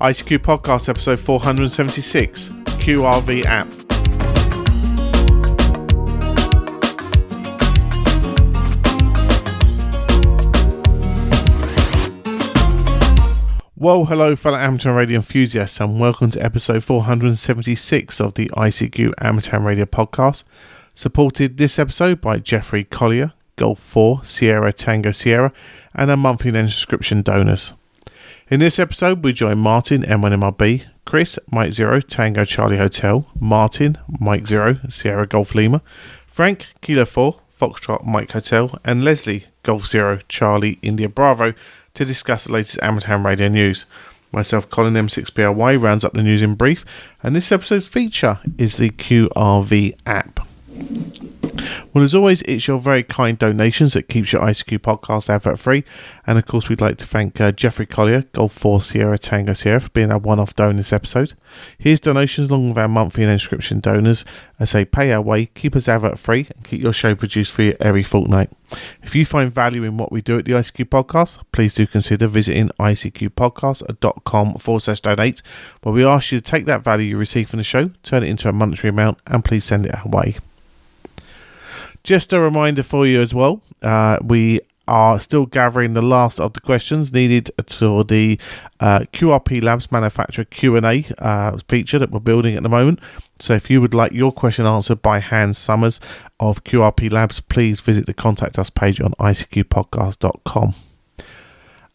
ICQPodcast episode 476, QRV App. Well, hello fellow amateur radio enthusiasts and welcome to episode 476 of the ICQ Amateur Radio Podcast, supported this episode by Jeffrey Collier, Golf 4, Sierra Tango Sierra, and our monthly subscription donors. In this episode, we join Martin M1MRB, Chris, Mike 0, Tango Charlie Hotel, Martin, Mike 0, Sierra Golf Lima, Frank, Kilo 4, Foxtrot Mike Hotel, and Leslie, Golf 0, Charlie India Bravo, to discuss the latest amateur radio news. Myself, Colin M6BRY, rounds up the news in brief, and this episode's feature is the QRV app. Well, as always, it's your very kind donations that keeps your ICQ podcast advert free, and of course we'd like to thank Jeffrey Collier, Golf 4 Sierra Tango Sierra, for being our one-off donor this episode. His donations, along with our monthly and subscription donors, as they pay our way, keep us advert free and keep your show produced for you every fortnight. If you find value in what we do at the ICQ podcast, please do consider visiting icqpodcast.com/donate, where we ask you to take that value you receive from the show, turn it into a monetary amount, and please send it our way. Just a reminder for you as well, we are still gathering the last of the questions needed for the QRP Labs manufacturer Q&A feature that we're building at the moment. So if you would like your question answered by Hans Summers of QRP Labs, please visit the Contact Us page on ICQPodcast.com.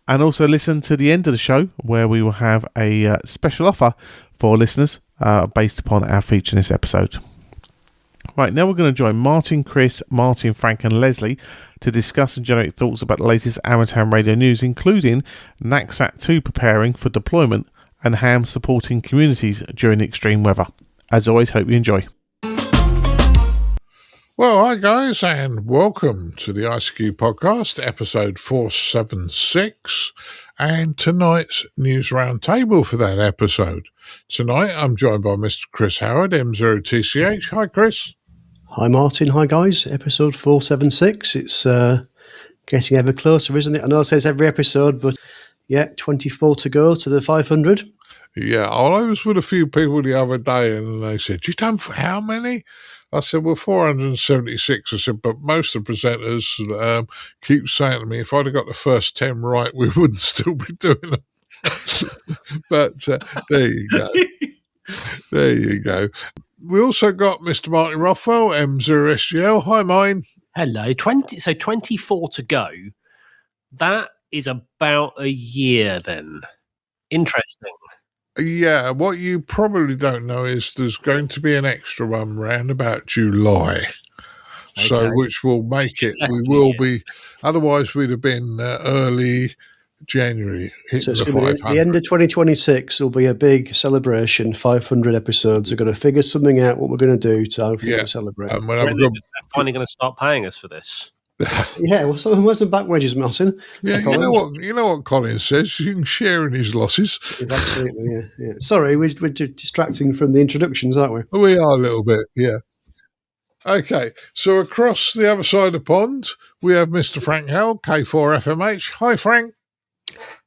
And also listen to the end of the show, where we will have a special offer for listeners based upon our feature in this episode. Right, now we're going to join Martin, Chris, Martin, Frank and Leslie to discuss and generate thoughts about the latest amateur radio news, including NACSAT 2 preparing for deployment and ham supporting communities during extreme weather. As always, hope you enjoy. Well, hi guys, and welcome to the ICQ Podcast, episode 476, and tonight's news roundtable for that episode. Tonight, I'm joined by Mr. Chris Howard, M0TCH. Hi, Chris. Hi, Martin. Hi, guys. Episode 476. It's getting ever closer, isn't it? I know it says every episode, but yeah, 24 to go to the 500. Yeah, I was with a few people the other day, and they said, "You done for how many?" I said, well, 476. I said, but most of the presenters keep saying to me, if I'd have got the first 10 right, we wouldn't still be doing them. But there you go. There you go. We also got Mr. Martin Rothwell, M0SGL. Hi, mine. Hello. 24 to go. That is about a year then. Interesting. Yeah, what you probably don't know is there's going to be an extra one round about July. Okay. So, which will make it, we will be, otherwise we'd have been early January. So it's going to be the end of 2026 will be a big celebration. 500 episodes. We're going to figure something out what we're going to do to celebrate. And they're finally going to start paying us for this. Yeah, well, where's the back wages, Martin? Yeah, you know what Colin says. You can share in his losses. Absolutely, yeah. Sorry, we're distracting from the introductions, aren't we? We are a little bit, yeah. Okay, so across the other side of the pond, we have Mr. Frank Howell, K4FMH. Hi, Frank.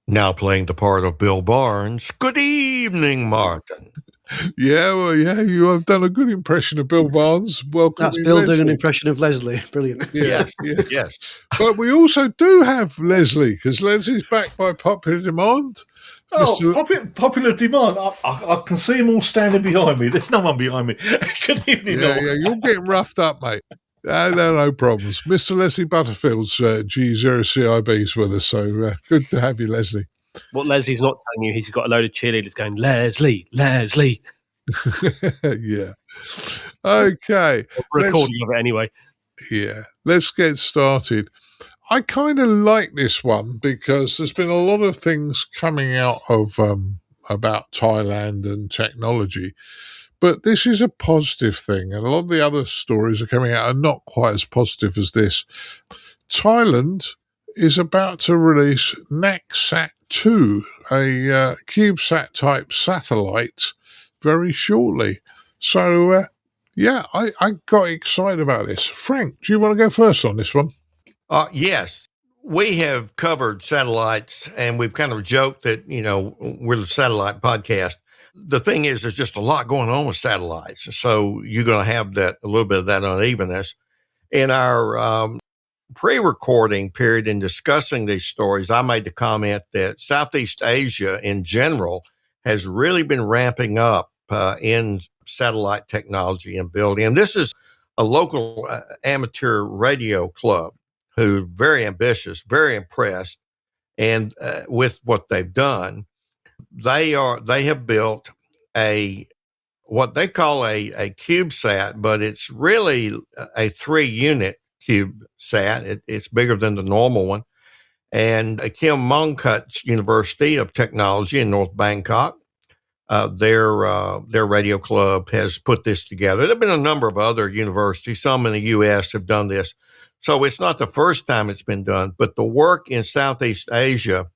Now playing the part of Bill Barnes. Good evening, Martin. Yeah, well, yeah, you have done a good impression of Bill Barnes. Welcome. That's Bill doing an impression of Leslie. Brilliant. Yes. But we also do have Leslie, because Leslie's back by popular demand. Popular demand. I can see them all standing behind me. There's no one behind me. Good evening. Yeah, you're getting roughed up, mate. No problems. Mr. Leslie Butterfields, G0CIB's with us, so good to have you, Leslie. What Leslie's not telling you, he's got a load of cheerleaders going, Leslie. Yeah. Okay. Recording of it anyway. Yeah. Let's get started. I kind of like this one because there's been a lot of things coming out of about Thailand and technology, but this is a positive thing, and a lot of the other stories are coming out are not quite as positive as this. Thailand is about to release NACSAT 2, a CubeSat type satellite, very shortly. So, I got excited about this. Frank, do you want to go first on this one? Yes. we have covered satellites, and we've kind of joked that, we're the satellite podcast. The thing is, there's just a lot going on with satellites. So you're going to have a little bit of that unevenness. In our pre-recording period in discussing these stories, I made the comment that Southeast Asia in general has really been ramping up in satellite technology and building. And this is a local amateur radio club who very ambitious, very impressed, and with what they've done. They have built what they call a CubeSat, but it's really a 3-unit CubeSat. It's bigger than the normal one. And Kim Mongkut's University of Technology in North Bangkok, their radio club has put this together. There have been a number of other universities, some in the U.S. have done this. So it's not the first time it's been done, but the work in Southeast Asia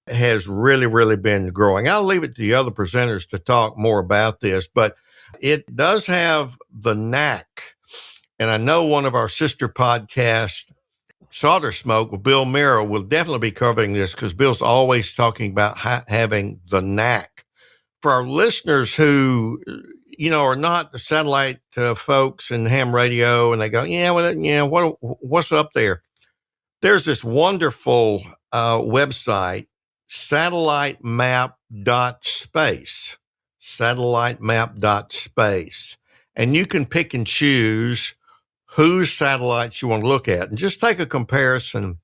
has really, really been growing. I'll leave it to the other presenters to talk more about this, but it does have the knack. And I know one of our sister podcasts, Solder Smoke with Bill Mira, will definitely be covering this because Bill's always talking about having the knack. For our listeners who, are not the satellite folks in ham radio, and they go, what's up there? There's this wonderful website, satellitemap.space, satellitemap.space. And you can pick and choose whose satellites you want to look at and just take a comparison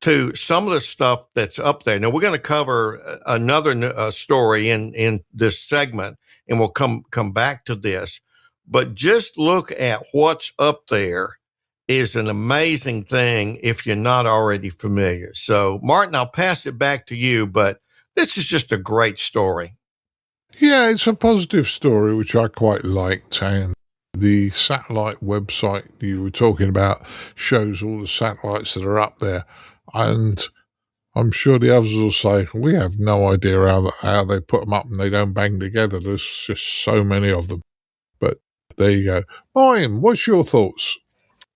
to some of the stuff that's up there. Now, we're going to cover another story in this segment, and we'll come back to this. But just look at what's up there is an amazing thing if you're not already familiar. So, Martin, I'll pass it back to you, but this is just a great story. Yeah, it's a positive story, which I quite liked. And the satellite website you were talking about shows all the satellites that are up there. And I'm sure the others will say, we have no idea how they put them up and they don't bang together. There's just so many of them. But there you go. Martin, what's your thoughts?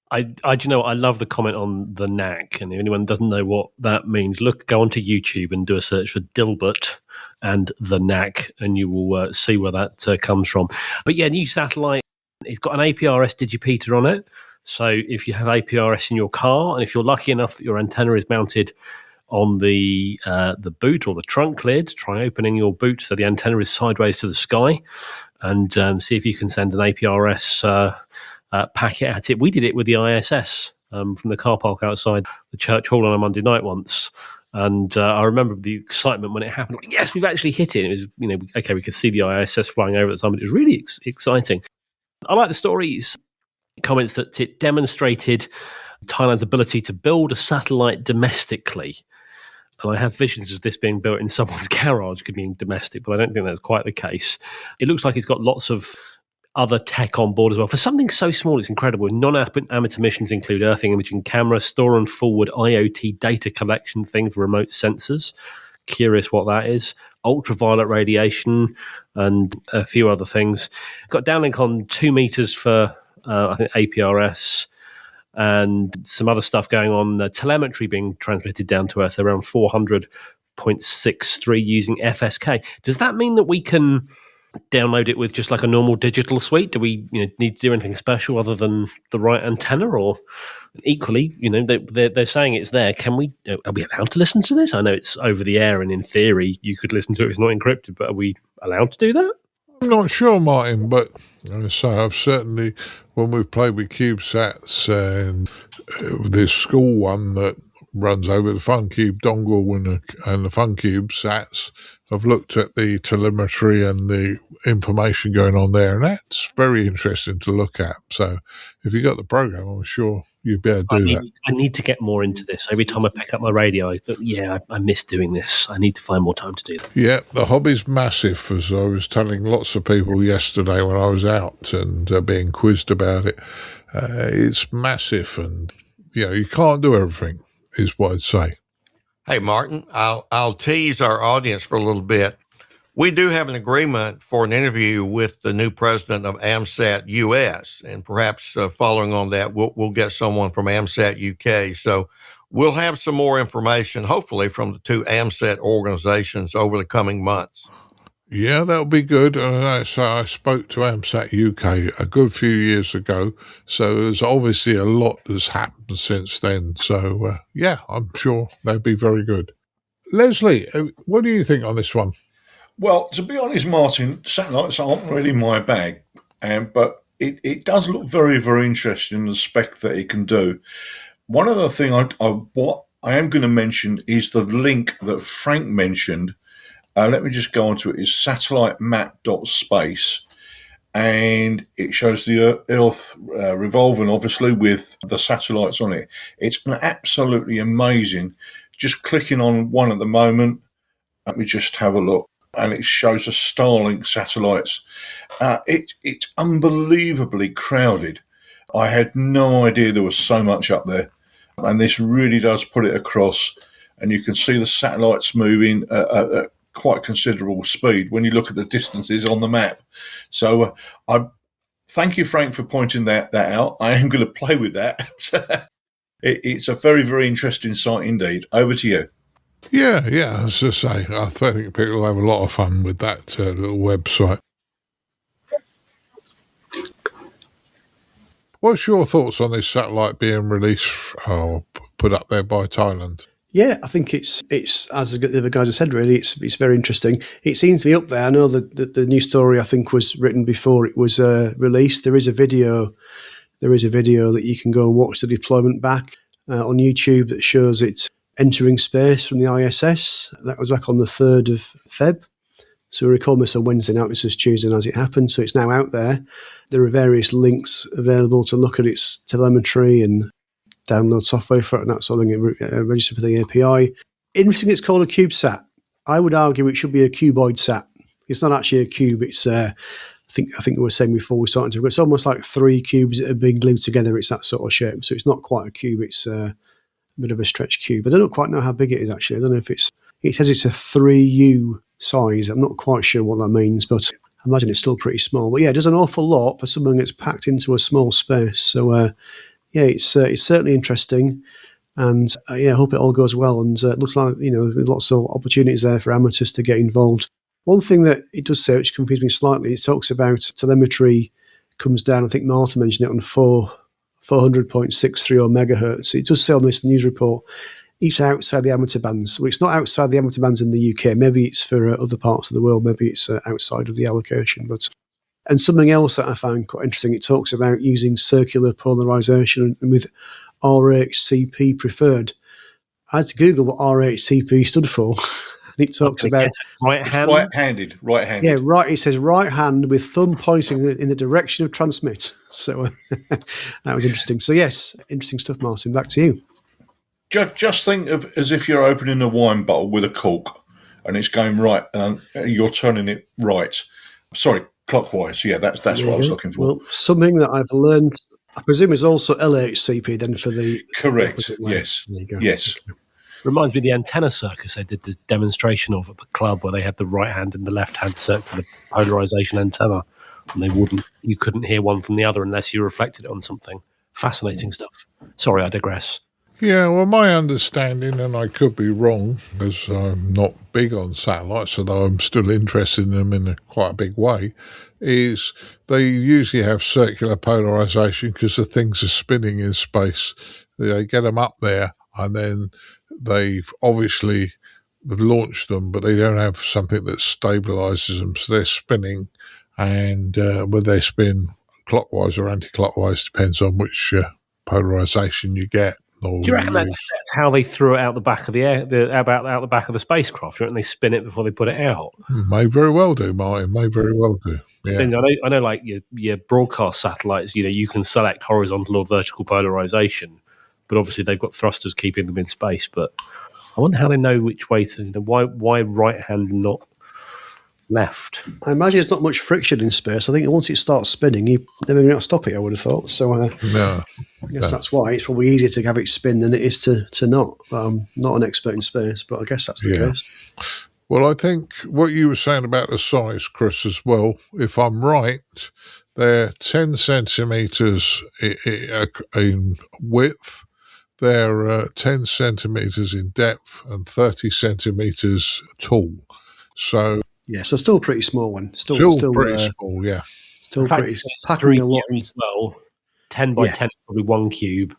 I love the comment on the knack, and if anyone doesn't know what that means, go onto YouTube and do a search for Dilbert and the knack, and you will see where that comes from. But yeah, new satellite, it's got an APRS digipeater on it. So if you have APRS in your car, and if you're lucky enough that your antenna is mounted on the boot or the trunk lid, try opening your boot so the antenna is sideways to the sky, and see if you can send an APRS packet at it. We did it with the ISS from the car park outside the church hall on a Monday night once. And I remember the excitement when it happened. Yes, we've actually hit it. It was, okay, we could see the ISS flying over at the time, but it was really exciting. I like the stories. Comments that it demonstrated Thailand's ability to build a satellite domestically. And I have visions of this being built in someone's garage, could be domestic, but I don't think that's quite the case. It looks like it's got lots of other tech on board as well. For something so small, it's incredible. Non-amateur missions include earthing imaging camera, store and forward IoT data collection thing for remote sensors. Curious what that is. Ultraviolet radiation and a few other things. Got downlink on 2 meters for, I think, APRS and some other stuff going on. Telemetry being transmitted down to Earth around 400.63 using FSK. Does that mean that we can download it with just like a normal digital suite? Do we need to do anything special other than the right antenna? Or equally, they're saying it's there. Are we allowed to listen to this? I know it's over the air and in theory you could listen to it if it's not encrypted, but are we allowed to do that? I'm not sure, Martin, but I've certainly, when we've played with CubeSats and this school one that runs over the FunCube dongle and the FunCube sats, I've looked at the telemetry and the information going on there, and that's very interesting to look at. So if you got the program, I'm sure you'd be able to do that. I need to get more into this. Every time I pick up my radio, I thought, I miss doing this. I need to find more time to do that. Yeah, the hobby's massive, as I was telling lots of people yesterday when I was out and being quizzed about it. It's massive, and you can't do everything, is what I'd say. Hey, Martin, I'll tease our audience for a little bit. We do have an agreement for an interview with the new president of AMSAT US, and perhaps following on that, we'll get someone from AMSAT UK. So we'll have some more information, hopefully, from the two AMSAT organizations over the coming months. Yeah, that'll be good. So I spoke to AMSAT UK a good few years ago, so there's obviously a lot that's happened since then. So, yeah, I'm sure they'll be very good. Leslie, what do you think on this one? Well, to be honest, Martin, satellites aren't really my bag, but it does look very, very interesting in the spec that it can do. One other thing what I am going to mention is the link that Frank mentioned. Let me just go on to it. It's satellitemap.space, and it shows the Earth revolving, obviously, with the satellites on it. It's absolutely amazing. Just clicking on one at the moment. Let me just have a look. And it shows the Starlink satellites. It's unbelievably crowded. I had no idea there was so much up there. And this really does put it across. And you can see the satellites moving at quite considerable speed when you look at the distances on the map. So I thank you, Frank, for pointing that out. I am going to play with that. It's a very, very interesting site indeed. Over to you. Yeah, as I say, I think people will have a lot of fun with that little website. What's your thoughts on this satellite being released or put up there by Thailand? Yeah, I think it's as the other guys have said, really, it's very interesting. It seems to be up there. I know the new story, I think, was written before it was released. There is a video that you can go and watch the deployment back on YouTube that shows it entering space from the ISS. That was back on the 3rd of Feb. So we recorded this on Wednesday night. This was Tuesday night as it happened. So it's now out there. There are various links available to look at its telemetry and download software for it and that sort of thing, register for the API. Interesting, it's called a CubeSat. I would argue it should be a cuboid sat. It's not actually a cube. It's I think we were saying before we started to. It's almost like 3 cubes that are being glued together. It's that sort of shape. So it's not quite a cube. It's a bit of a stretch cube. I don't quite know how big it is actually. I don't know if it says it's a 3U size. I'm not quite sure what that means, but I imagine it's still pretty small. But yeah, it does an awful lot for something that's packed into a small space. So yeah, it's certainly interesting, and I hope it all goes well. And it looks like lots of opportunities there for amateurs to get involved. One thing that it does say, which confused me slightly, it talks about telemetry comes down. I think Martin mentioned it on 400.630 megahertz. It does say on this news report it's outside the amateur bands. Well, it's not outside the amateur bands in the UK. Maybe it's for other parts of the world. Maybe it's outside of the allocation. And something else that I found quite interesting, it talks about using circular polarization and with RHCP preferred. I had to Google what RHCP stood for. And it talks about right-handed. Yeah, right. It says right hand with thumb pointing in the direction of transmit. So that was interesting. So yes, interesting stuff, Martin. Back to you. Just think of as if you're opening a wine bottle with a cork, and it's going right, and you're turning it right. Sorry, clockwise. Yeah, that's what I was looking for. Well, something that I've learned, I presume, is also LHCP then for the correct. Yes. There you go. Yes. Okay. Reminds me of the antenna circus they did the demonstration of at the club, where they had the right hand and the left hand circular polarization antenna, and you couldn't hear one from the other unless you reflected it on something. Fascinating stuff. Sorry, I digress. Yeah, well, my understanding, and I could be wrong because I'm not big on satellites, although I'm still interested in them in quite a big way, is they usually have circular polarization because the things are spinning in space. They get them up there and then they've obviously launched them, but they don't have something that stabilizes them. So they're spinning, and whether they spin clockwise or anti-clockwise depends on which polarization you get. Do you reckon that's how they threw it out the back of out the back of the spacecraft? Do you reckon they spin it before they put it out? May very well do, Martin. May very well do. Yeah. I know, like your broadcast satellites. You can select horizontal or vertical polarization, but obviously they've got thrusters keeping them in space. But I wonder how they know which way to. Why right hand and not left? I imagine there's not much friction in space. I think once it starts spinning, you never going to stop it, I would have thought. So I guess that's why it's probably easier to have it spin than it is to not. I'm not an expert in space, but I guess that's the case. Well, I think what you were saying about the size, Chris, as well, if I'm right, they're 10 centimetres in width, they're 10 centimetres in depth and 30 centimetres tall. So so still a pretty small one. Still pretty small, yeah. Still In fact, pretty, it's packing 3 a lot in. cubes as well. 10 by 10 is probably 1 cube.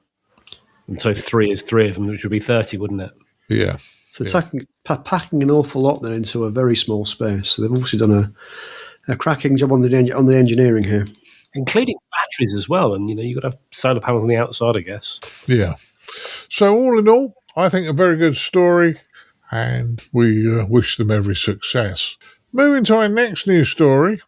And so 3 is 3 of them, which would be 30, wouldn't it? Yeah. So packing an awful lot there into a very small space. So they've obviously done a cracking job on the engineering here. Including batteries as well. And, you've got to have solar panels on the outside, I guess. Yeah. So all in all, I think a very good story, and we wish them every success. Moving to our next news story,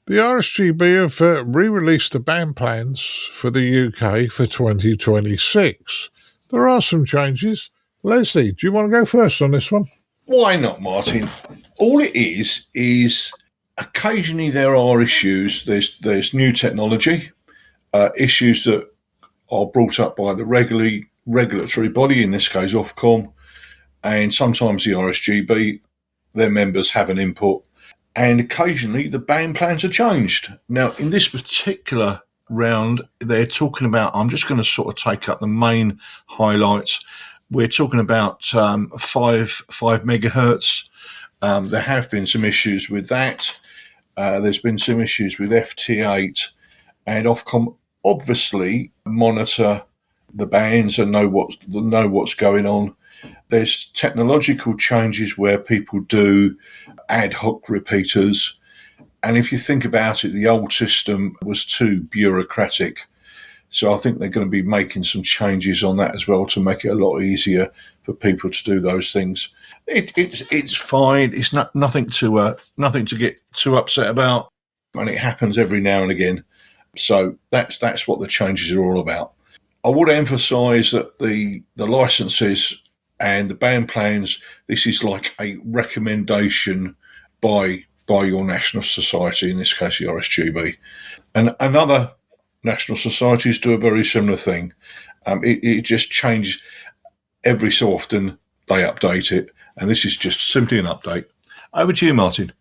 the RSGB have re-released the band plans for the UK for 2026. There are some changes. Leslie, do you want to go first on this one? Why not, Martin? All it is occasionally there are issues. There's new technology, issues that are brought up by the regulatory body, in this case Ofcom, and sometimes the RSGB, their members have an input, and occasionally the band plans are changed. Now, in this particular round, they're talking about, I'm just going to sort of take up the main highlights. We're talking about 5 megahertz. There have been some issues with that. There's been some issues with FT8, and Ofcom obviously monitor the bands and know what's going on. There's technological changes where people do ad hoc repeaters, and if you think about it, the old system was too bureaucratic. So I think they're going to be making some changes on that as well to make it a lot easier for people to do those things. It's fine. It's nothing to get too upset about, and it happens every now and again. So that's what the changes are all about. I would emphasise that the licences and the band plans, this is like a recommendation by your national society, in this case the RSGB, and another national societies do a very similar thing. It just changes every so often. They update it, and this is just simply an update. Over to you, Martin.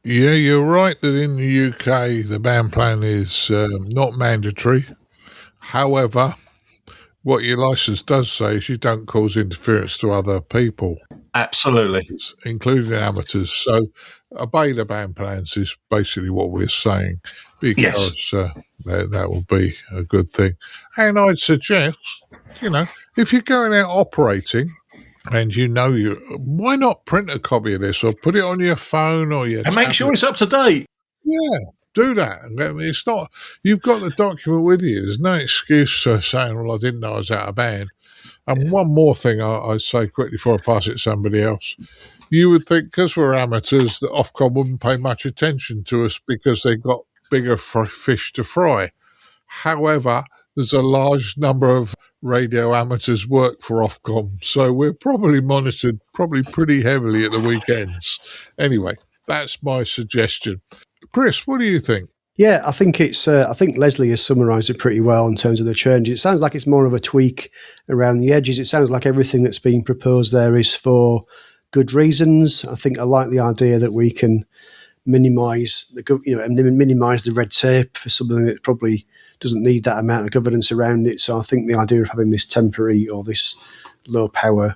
Yeah, you're right that in the UK the band plan is not mandatory. However, what your licence does say is you don't cause interference to other people. Absolutely. Including amateurs. So obey the band plans is basically what we're saying, because that will be a good thing. And I'd suggest, if you're going out operating and why not print a copy of this or put it on your phone or your and make sure it's up to date. Yeah, do that. It's not, you've got the document with you. There's no excuse for saying, well, I didn't know I was out of band. And one more thing I'd say quickly before I pass it to somebody else. You would think, because we're amateurs, that Ofcom wouldn't pay much attention to us because they've got bigger fish to fry. However, there's a large number of radio amateurs work for Ofcom, so we're probably monitored pretty heavily at the weekends. Anyway, that's my suggestion. Chris, what do you think? Yeah, I think I think Leslie has summarised it pretty well in terms of the changes. It sounds like it's more of a tweak around the edges. It sounds like everything that's being proposed there is for good reasons. I think I like the idea that we can minimise the red tape for something that probably doesn't need that amount of governance around it. So I think the idea of having this temporary or this low power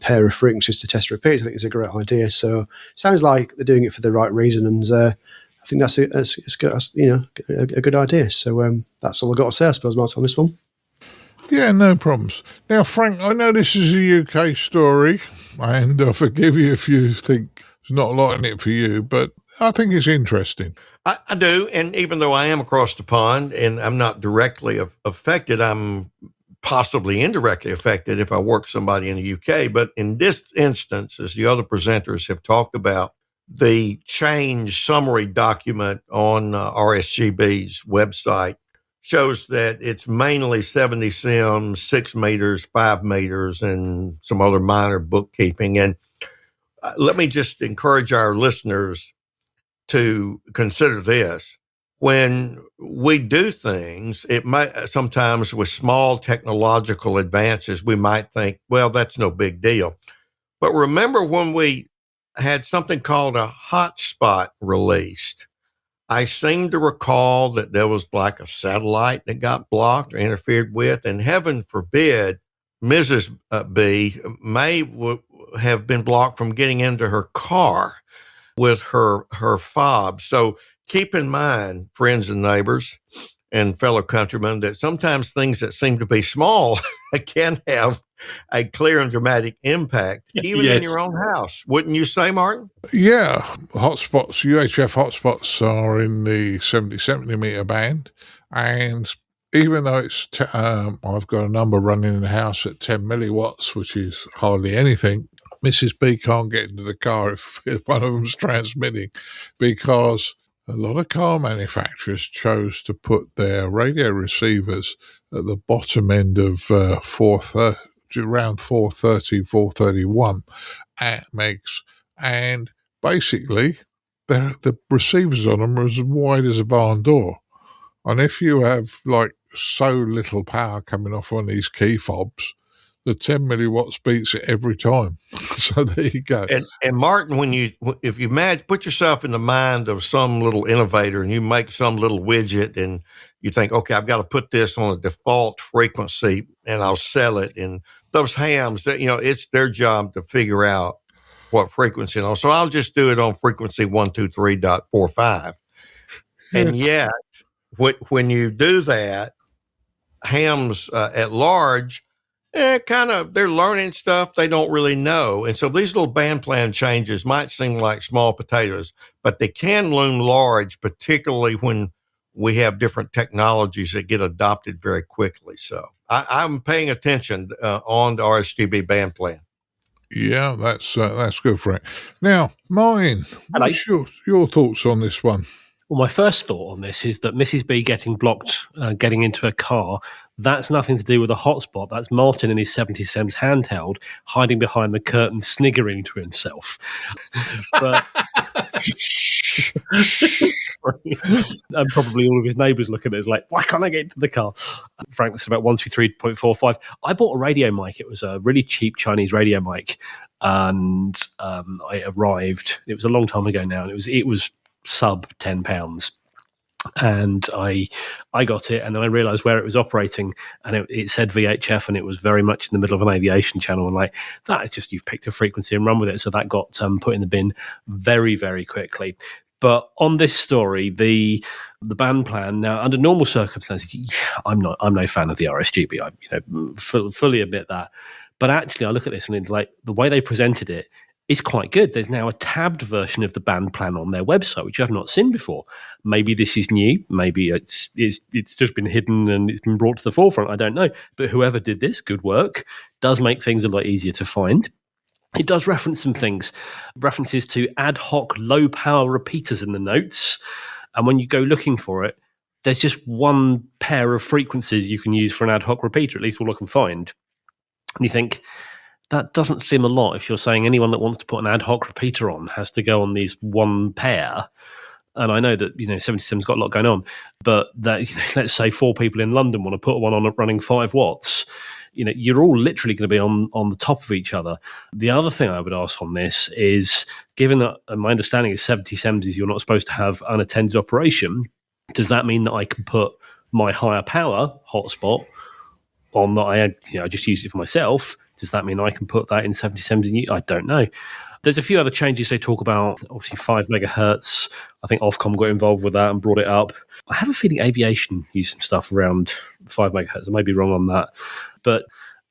pair of frequencies to test repeats, I think is a great idea. So it sounds like they're doing it for the right reason, and I think that's a good idea. So that's all I've got to say, I suppose, Martin, on this one. Yeah, no problems. Now, Frank, I know this is a UK story, and I'll forgive you if you think there's not a lot in it for you, but I think it's interesting. I do, and even though I am across the pond and I'm not directly affected, I'm possibly indirectly affected if I work somebody in the UK. But in this instance, as the other presenters have talked about, the change summary document on RSGB's website shows that it's mainly 70 sims, 6 meters, 5 meters, and some other minor bookkeeping. And let me just encourage our listeners to consider this. When we do things, it might sometimes with small technological advances, we might think, well, that's no big deal. But remember when we had something called a hotspot released. I seem to recall that there was like a satellite that got blocked or interfered with, and heaven forbid, Mrs. B may have been blocked from getting into her car with her fob. So keep in mind, friends and neighbors and fellow countrymen, that sometimes things that seem to be small can have a clear and dramatic impact, even in your own house. Wouldn't you say, Martin? Yeah, hotspots, UHF hotspots are in the 70 centimeter band. And even though it's, I've got a number running in the house at 10 milliwatts, which is hardly anything, Mrs. B can't get into the car if one of them's transmitting, because a lot of car manufacturers chose to put their radio receivers at the bottom end of around 430, 431 megs. And basically, the receivers on them are as wide as a barn door. And if you have like so little power coming off on these key fobs, the 10 milliwatts beats it every time. So there you go. And Martin, if you put yourself in the mind of some little innovator and you make some little widget and you think, okay, I've got to put this on a default frequency and I'll sell it. And those hams, it's their job to figure out what frequency. So I'll just do it on frequency 123.45. And yet, when you do that, hams at large, they're learning stuff they don't really know. And so these little band plan changes might seem like small potatoes, but they can loom large, particularly when we have different technologies that get adopted very quickly. So I'm paying attention on the RSGB band plan. Yeah, that's good, Frank. Now, Martin, what's your thoughts on this one? Well, my first thought on this is that Mrs. B getting blocked, getting into a car, that's nothing to do with a hotspot. That's Martin in his 70 Sems handheld, hiding behind the curtain, sniggering to himself. But and probably all of his neighbours looking at it like, why can't I get into the car? Frank said about 123.45. I bought a radio mic. It was a really cheap Chinese radio mic, and I arrived. It was a long time ago now, and it was sub £10. And I got it, and then I realised where it was operating, and it said VHF, and it was very much in the middle of an aviation channel. And like, that is just, you've picked a frequency and run with it. So that got put in the bin very, very quickly. But on this story, the band plan, now under normal circumstances, I'm no fan of the RSGB. I fully admit that. But actually, I look at this and it's like the way they presented it is quite good. There's now a tabbed version of the band plan on their website, which I've not seen before. Maybe this is new. Maybe it's just been hidden and it's been brought to the forefront. I don't know. But whoever did this, good work, does make things a lot easier to find. It does reference some things, references to ad hoc low power repeaters in the notes. And when you go looking for it, there's just one pair of frequencies you can use for an ad hoc repeater, at least all I can find. And you think, that doesn't seem a lot if you're saying anyone that wants to put an ad hoc repeater on has to go on these one pair. And I know that 77's got a lot going on, but that let's say 4 people in London want to put one on running 5 watts. You're all literally going to be on the top of each other. The other thing I would ask on this is, given that my understanding is 70 Sems is you're not supposed to have unattended operation, does that mean that I can put my higher power hotspot on that I just use it for myself? Does that mean I can put that in 70 Sems? I don't know. There's a few other changes they talk about. Obviously, 5 megahertz. I think Ofcom got involved with that and brought it up. I have a feeling aviation used some stuff around 5 megahertz. I may be wrong on that. But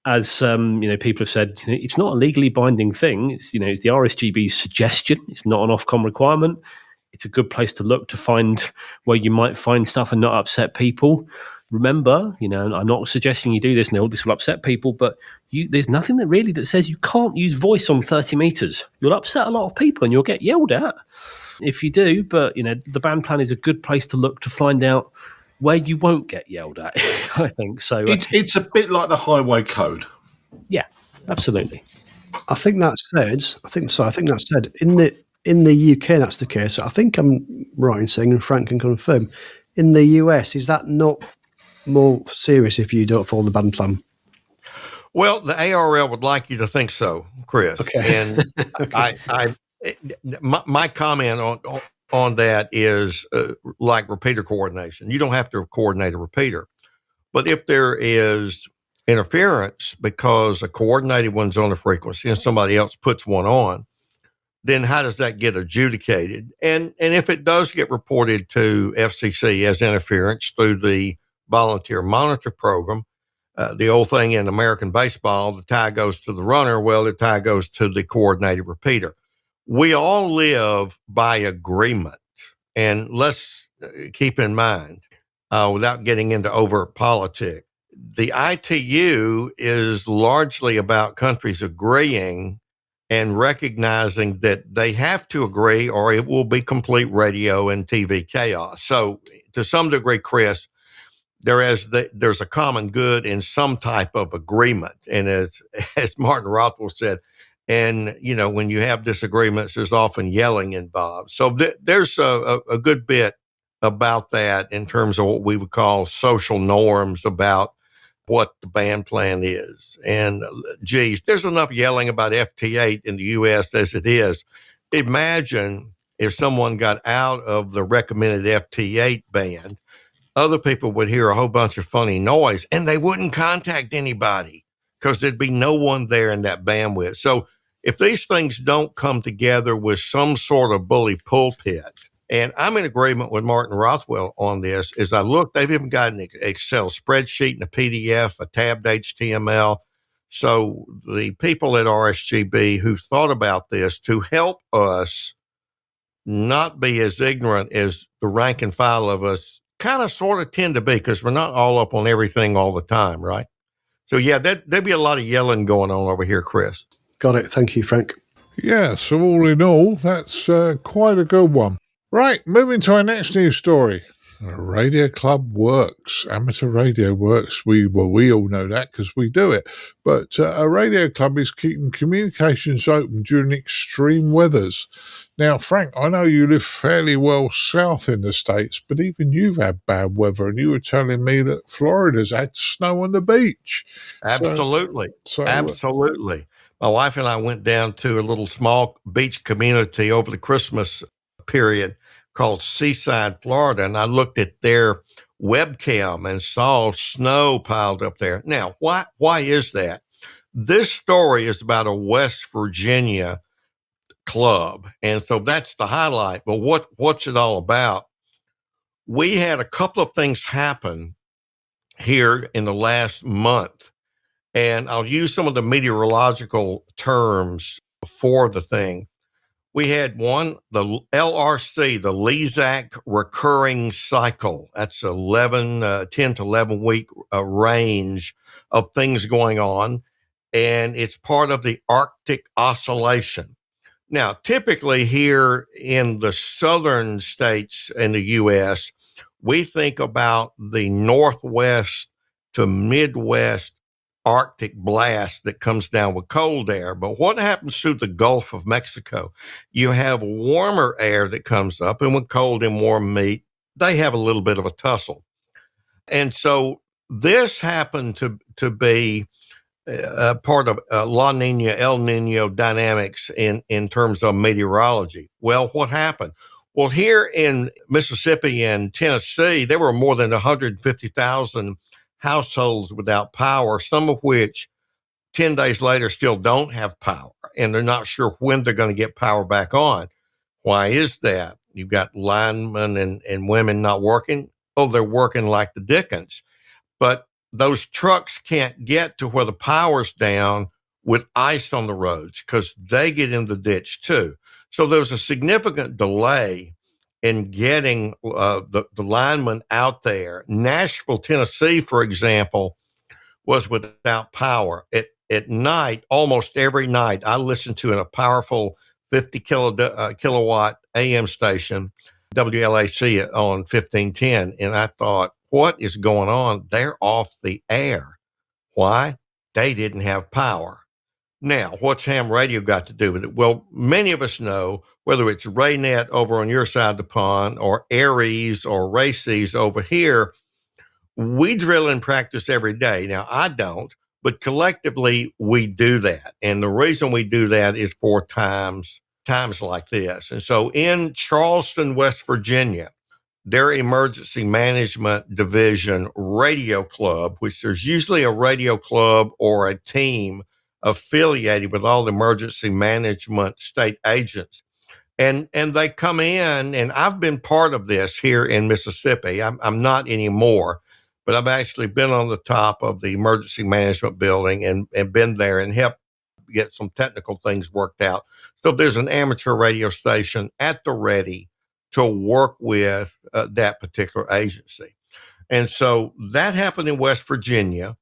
as people have said, it's not a legally binding thing. It's the RSGB's suggestion. It's not an Ofcom requirement. It's a good place to look to find where you might find stuff and not upset people. Remember, I'm not suggesting you do this, Neil. This will upset people, but there's nothing that says you can't use voice on 30 meters. You'll upset a lot of people and you'll get yelled at if you do. But, the band plan is a good place to look to find out where you won't get yelled at, I think. So it's a bit like the highway code. Yeah, absolutely. I think that said in the UK that's the case. I think I'm right in saying, and Frank can confirm, in the US, is that not more serious if you don't follow the band plan? Well, the ARRL would like you to think so, Chris. Okay. And okay. My comment on that is like repeater coordination. You don't have to coordinate a repeater, but if there is interference because a coordinated one's on a frequency and somebody else puts one on, then how does that get adjudicated? And if it does get reported to FCC as interference through the volunteer monitor program, the old thing in American baseball, the tie goes to the runner. Well, the tie goes to the coordinated repeater. We all live by agreement. And let's keep in mind, without getting into overt politics, the ITU is largely about countries agreeing and recognizing that they have to agree or it will be complete radio and TV chaos. So to some degree, Chris, there's a common good in some type of agreement. And as Martin Rothwell said, and, when you have disagreements, there's often yelling involved. So there's a good bit about that in terms of what we would call social norms about what the band plan is. And geez, there's enough yelling about FT8 in the U.S. as it is. Imagine if someone got out of the recommended FT8 band, other people would hear a whole bunch of funny noise and they wouldn't contact anybody because there'd be no one there in that bandwidth. So if these things don't come together with some sort of bully pulpit, and I'm in agreement with Martin Rothwell on this, as I look, they've even got an Excel spreadsheet and a PDF, a tabbed HTML. So the people at RSGB who thought about this to help us not be as ignorant as the rank and file of us kind of sort of tend to be, because we're not all up on everything all the time, right? So yeah, there'd be a lot of yelling going on over here, Chris. Got it. Thank you, Frank. Yeah, so all in all, that's quite a good one. Right, moving to our next news story. Radio Club works. Amateur radio works. We all know that because we do it. But a radio club is keeping communications open during extreme weathers. Now, Frank, I know you live fairly well south in the States, but even you've had bad weather, and you were telling me that Florida's had snow on the beach. Absolutely. Absolutely. My wife and I went down to a little small beach community over the Christmas period called Seaside, Florida, and I looked at their webcam and saw snow piled up there. Now, why is that? This story is about a West Virginia club, and so that's the highlight. But what's it all about? We had a couple of things happen here in the last month, and I'll use some of the meteorological terms for the thing. We had one, the LRC, the LESAC recurring cycle. That's 10 to 11 week range of things going on. And it's part of the Arctic Oscillation. Now, typically here in the southern states in the U.S., we think about the northwest to midwest Arctic blast that comes down with cold air. But what happens through the Gulf of Mexico? You have warmer air that comes up, and when cold and warm meet, they have a little bit of a tussle. And so this happened to be part of La Nina, El Nino dynamics in terms of meteorology. Well, what happened? Well, here in Mississippi and Tennessee, there were more than 150,000 households without power, some of which 10 days later still don't have power, and they're not sure when they're going to get power back on. Why is that? You've got linemen and women not working. Oh, they're working like the dickens. But those trucks can't get to where the power's down with ice on the roads because they get in the ditch too. So there was a significant delay in getting the linemen out there. Nashville, Tennessee, for example, was without power. At night, almost every night, I listened to a powerful 50 kilowatt AM station, WLAC on 1510, and I thought, what is going on? They're off the air. Why? They didn't have power. Now, what's ham radio got to do with it? Well, many of us know, whether it's RayNet over on your side of the pond or Aries or Races over here, we drill and practice every day. Now, I don't, but collectively we do that. And the reason we do that is 4 times times like this. And so in Charleston, West Virginia, their emergency management division radio club, which there's usually a radio club or a team affiliated with all the emergency management state agents. And they come in, and I've been part of this here in Mississippi. I'm not anymore, but I've actually been on the top of the emergency management building and been there and helped get some technical things worked out. So there's an amateur radio station at the ready to work with that particular agency. And so that happened in West Virginia.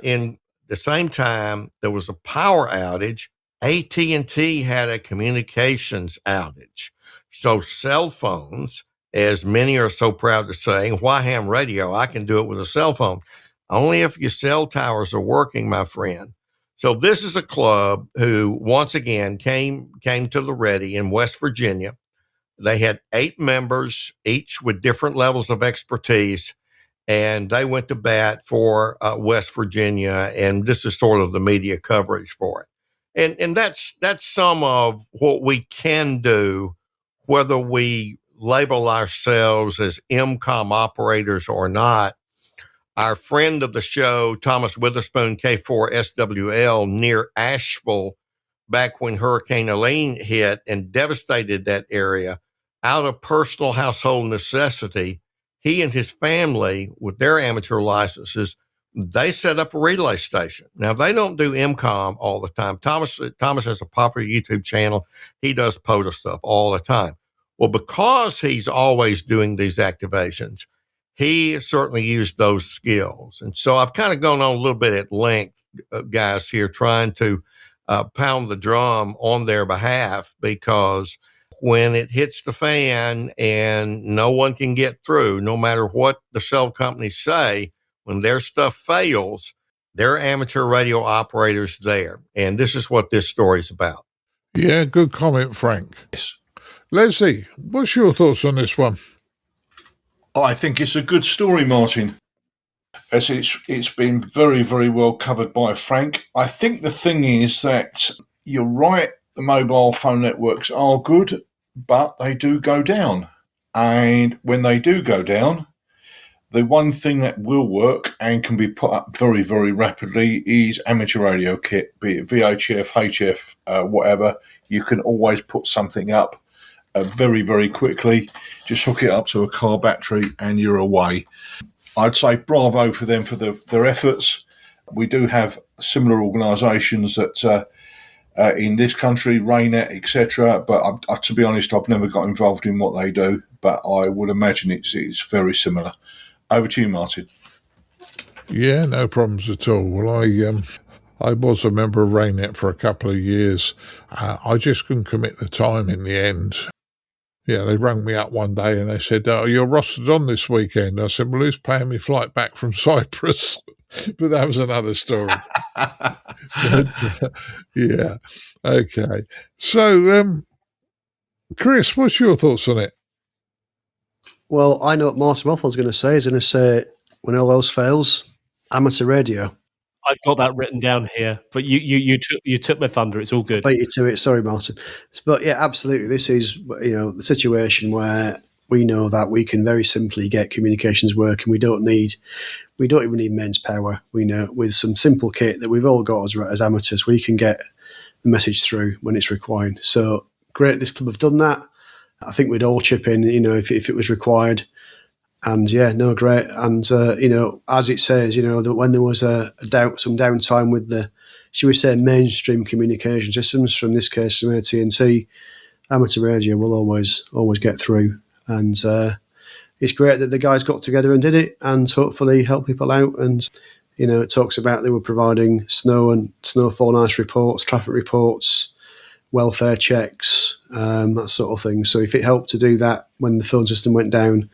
In the same time, there was a power outage. AT&T had a communications outage. So cell phones, as many are so proud to say, why ham radio? I can do it with a cell phone. Only if your cell towers are working, my friend. So this is a club who, once again, came to the ready in West Virginia. They had 8 members, each with different levels of expertise, and they went to bat for West Virginia, and this is sort of the media coverage for it. And that's some of what we can do, whether we label ourselves as MCOM operators or not. Our friend of the show, Thomas Witherspoon, K4SWL, near Asheville, back when Hurricane Helene hit and devastated that area, out of personal household necessity, he and his family, with their amateur licenses, they set up a relay station. Now, they don't do MCOM all the time. Thomas has a popular YouTube channel. He does POTA stuff all the time. Well, because he's always doing these activations, he certainly used those skills. And so I've kind of gone on a little bit at length, guys, here, trying to pound the drum on their behalf, because when it hits the fan and no one can get through, no matter what the cell companies say, when their stuff fails, there are amateur radio operators there. And this is what this story is about. Yeah, good comment, Frank. Yes. Leslie, what's your thoughts on this one? I think it's a good story, Martin, as it's been very, very well covered by Frank. I think the thing is that you're right, the mobile phone networks are good, but they do go down. And when they do go down, the one thing that will work and can be put up very, very rapidly is amateur radio kit, be it VHF, HF, whatever. You can always put something up very, very quickly. Just hook it up to a car battery and you're away. I'd say bravo for them for their efforts. We do have similar organisations that in this country, Raynet, etc. But to be honest, I've never got involved in what they do, but I would imagine it's very similar. Over to you, Martin. Yeah, no problems at all. Well, I was a member of Raynet for a couple of years. I just couldn't commit the time in the end. Yeah, they rang me up one day and they said, "Oh, you're rostered on this weekend." I said, "Well, who's paying me flight back from Cyprus?" But that was another story. Yeah, okay. So, Chris, what's your thoughts on it? Well, I know what Martin Butler's going to say. He's going to say, when all else fails, amateur radio. I've got that written down here, but you took my thunder. It's all good. Beat you to it. Sorry, Martin. But yeah, absolutely. This is the situation where we know that we can very simply get communications working. We don't even need men's power. We know with some simple kit that we've all got as amateurs, we can get the message through when it's required. So great, this club have done that. I think we'd all chip in, if it was required. And yeah, no, great. And, as it says, that when there was some downtime with the, should we say, mainstream communication systems, from this case, from AT&T, amateur radio will always get through. And it's great that the guys got together and did it and hopefully help people out. And, it talks about they were providing snow and snowfall and ice reports, traffic reports, welfare checks, that sort of thing. So if it helped to do that when the phone system went down,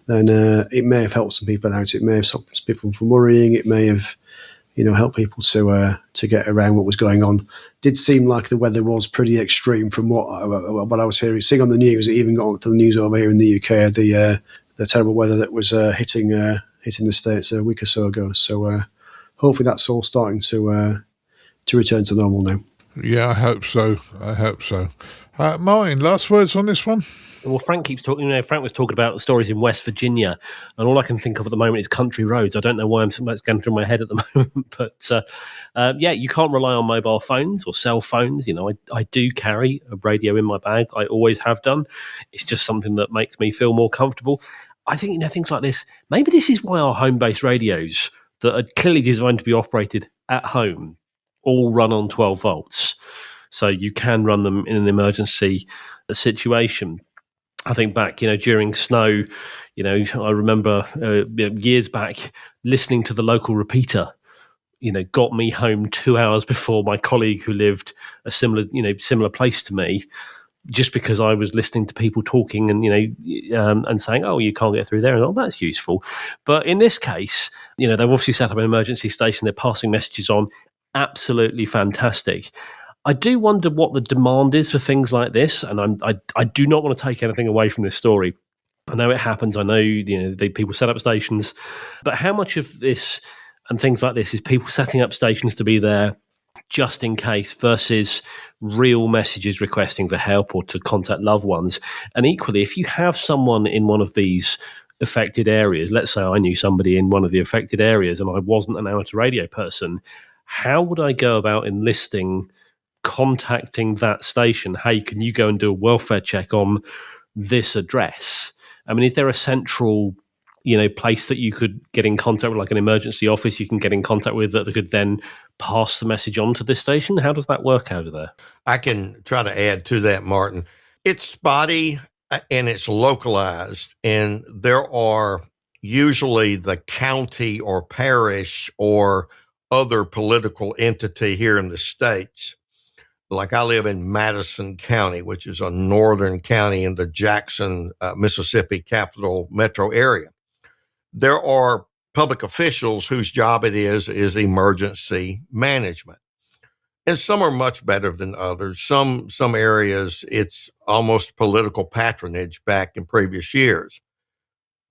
then it may have helped some people out. It may have stopped some people from worrying. It may have, helped people to get around what was going on. It did seem like the weather was pretty extreme from what I was seeing on the news. It even got to the news over here in the UK, the terrible weather that was hitting the States a week or so ago. So hopefully that's all starting to return to normal now. Yeah, I hope so. Martin, last words on this one? Well, Frank keeps talking. Frank was talking about the stories in West Virginia, and all I can think of at the moment is country roads. I don't know why that's going through my head at the moment, but you can't rely on mobile phones or cell phones. I do carry a radio in my bag. I always have done. It's just something that makes me feel more comfortable. I think things like this. Maybe this is why our home-based radios that are clearly designed to be operated at home all run on 12 volts, so you can run them in an emergency situation. I think back, during snow, I remember years back listening to the local repeater, got me home 2 hours before my colleague who lived a similar place to me, just because I was listening to people talking and, and saying, oh, you can't get through there. And oh, that's useful. But in this case, they've obviously set up an emergency station. They're passing messages on. Absolutely fantastic. I do wonder what the demand is for things like this, and I do not want to take anything away from this story. I know it happens. I know people set up stations, but how much of this and things like this is people setting up stations to be there just in case versus real messages requesting for help or to contact loved ones? And equally, if you have someone in one of these affected areas, let's say I knew somebody in one of the affected areas and I wasn't an amateur radio person, how would I go about contacting that station? Hey, can you go and do a welfare check on this address? I mean, is there a central, place that you could get in contact with, like an emergency office you can get in contact with that could then pass the message on to this station? How does that work over there? I can try to add to that, Martin. It's spotty and it's localized, and there are usually the county or parish or other political entity here in the States. Like I live in Madison County, which is a northern county in the Jackson, Mississippi capital metro area. There are public officials whose job it is emergency management. And some are much better than others. Some areas, it's almost political patronage back in previous years.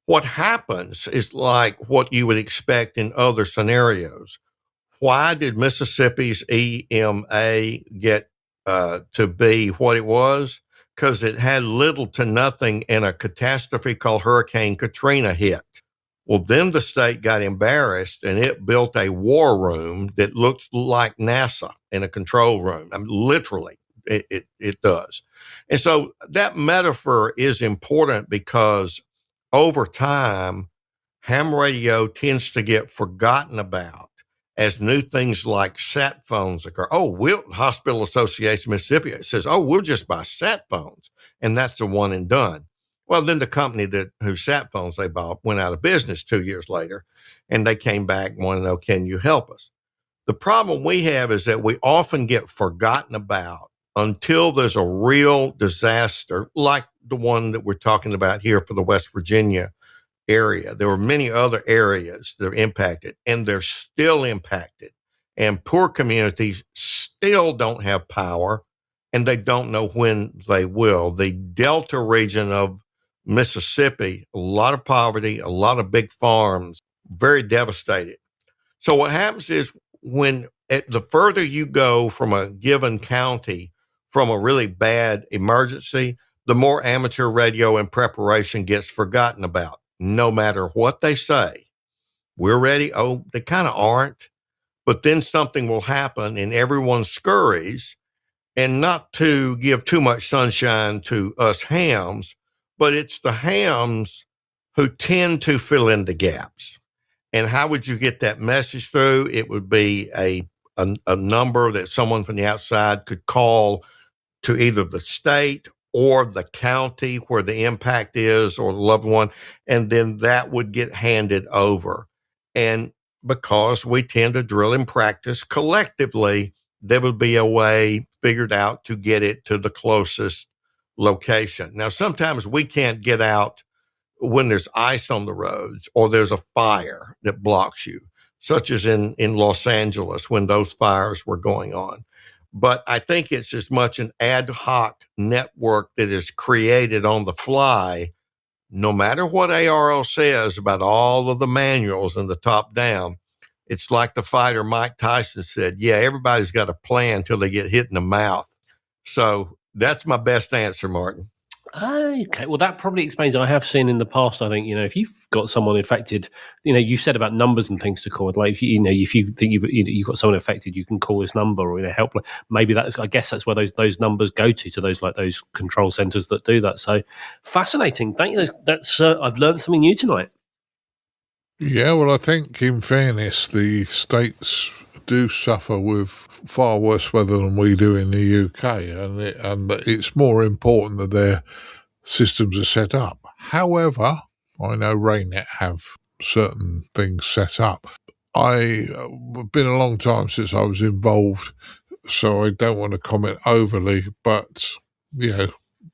What happens is like what you would expect in other scenarios. Why did Mississippi's EMA get to be what it was? Because it had little to nothing and a catastrophe called Hurricane Katrina hit. Well, then the state got embarrassed and it built a war room that looked like NASA in a control room. I mean, literally, it does. And so that metaphor is important because over time, ham radio tends to get forgotten about as new things like sat phones occur. Hospital Association Mississippi says, we'll just buy sat phones. And that's a one and done. Well, then the company whose sat phones they bought went out of business 2 years later, and they came back and want to know, can you help us? The problem we have is that we often get forgotten about until there's a real disaster, like the one that we're talking about here for the West Virginia area. There were many other areas that are impacted, and they're still impacted. And poor communities still don't have power, and they don't know when they will. The Delta region of Mississippi, a lot of poverty, a lot of big farms, very devastated. So what happens is the further you go from a given county, from a really bad emergency, the more amateur radio in preparation gets forgotten about. No matter what they say, we're ready. Oh, they kind of aren't. But then something will happen and everyone scurries. And not to give too much sunshine to us hams, but it's the hams who tend to fill in the gaps. And how would you get that message through? It would be a number that someone from the outside could call to either the state or the county where the impact is or the loved one, and then that would get handed over. And because we tend to drill and practice collectively, there would be a way figured out to get it to the closest location. Now, sometimes we can't get out when there's ice on the roads or there's a fire that blocks you, such as in Los Angeles when those fires were going on. But I think it's as much an ad hoc network that is created on the fly, no matter what ARRL says about all of the manuals and the top down. It's like the fighter Mike Tyson said, yeah, everybody's got a plan until they get hit in the mouth. So that's my best answer, Martin. Okay, well, that probably explains. I have seen in the past, I think, if you've got someone infected, you said about numbers and things to call. Like, if you think you've got someone affected, you can call this number or help. Maybe I guess that's where those numbers go to those control centers that do that. So fascinating. Thank you. That's I've learned something new tonight. Yeah, well, I think in fairness, the States do suffer with far worse weather than we do in the UK, and it's more important that their systems are set up. However, I know RayNet have certain things set up. It's been a long time since I was involved, so I don't want to comment overly, but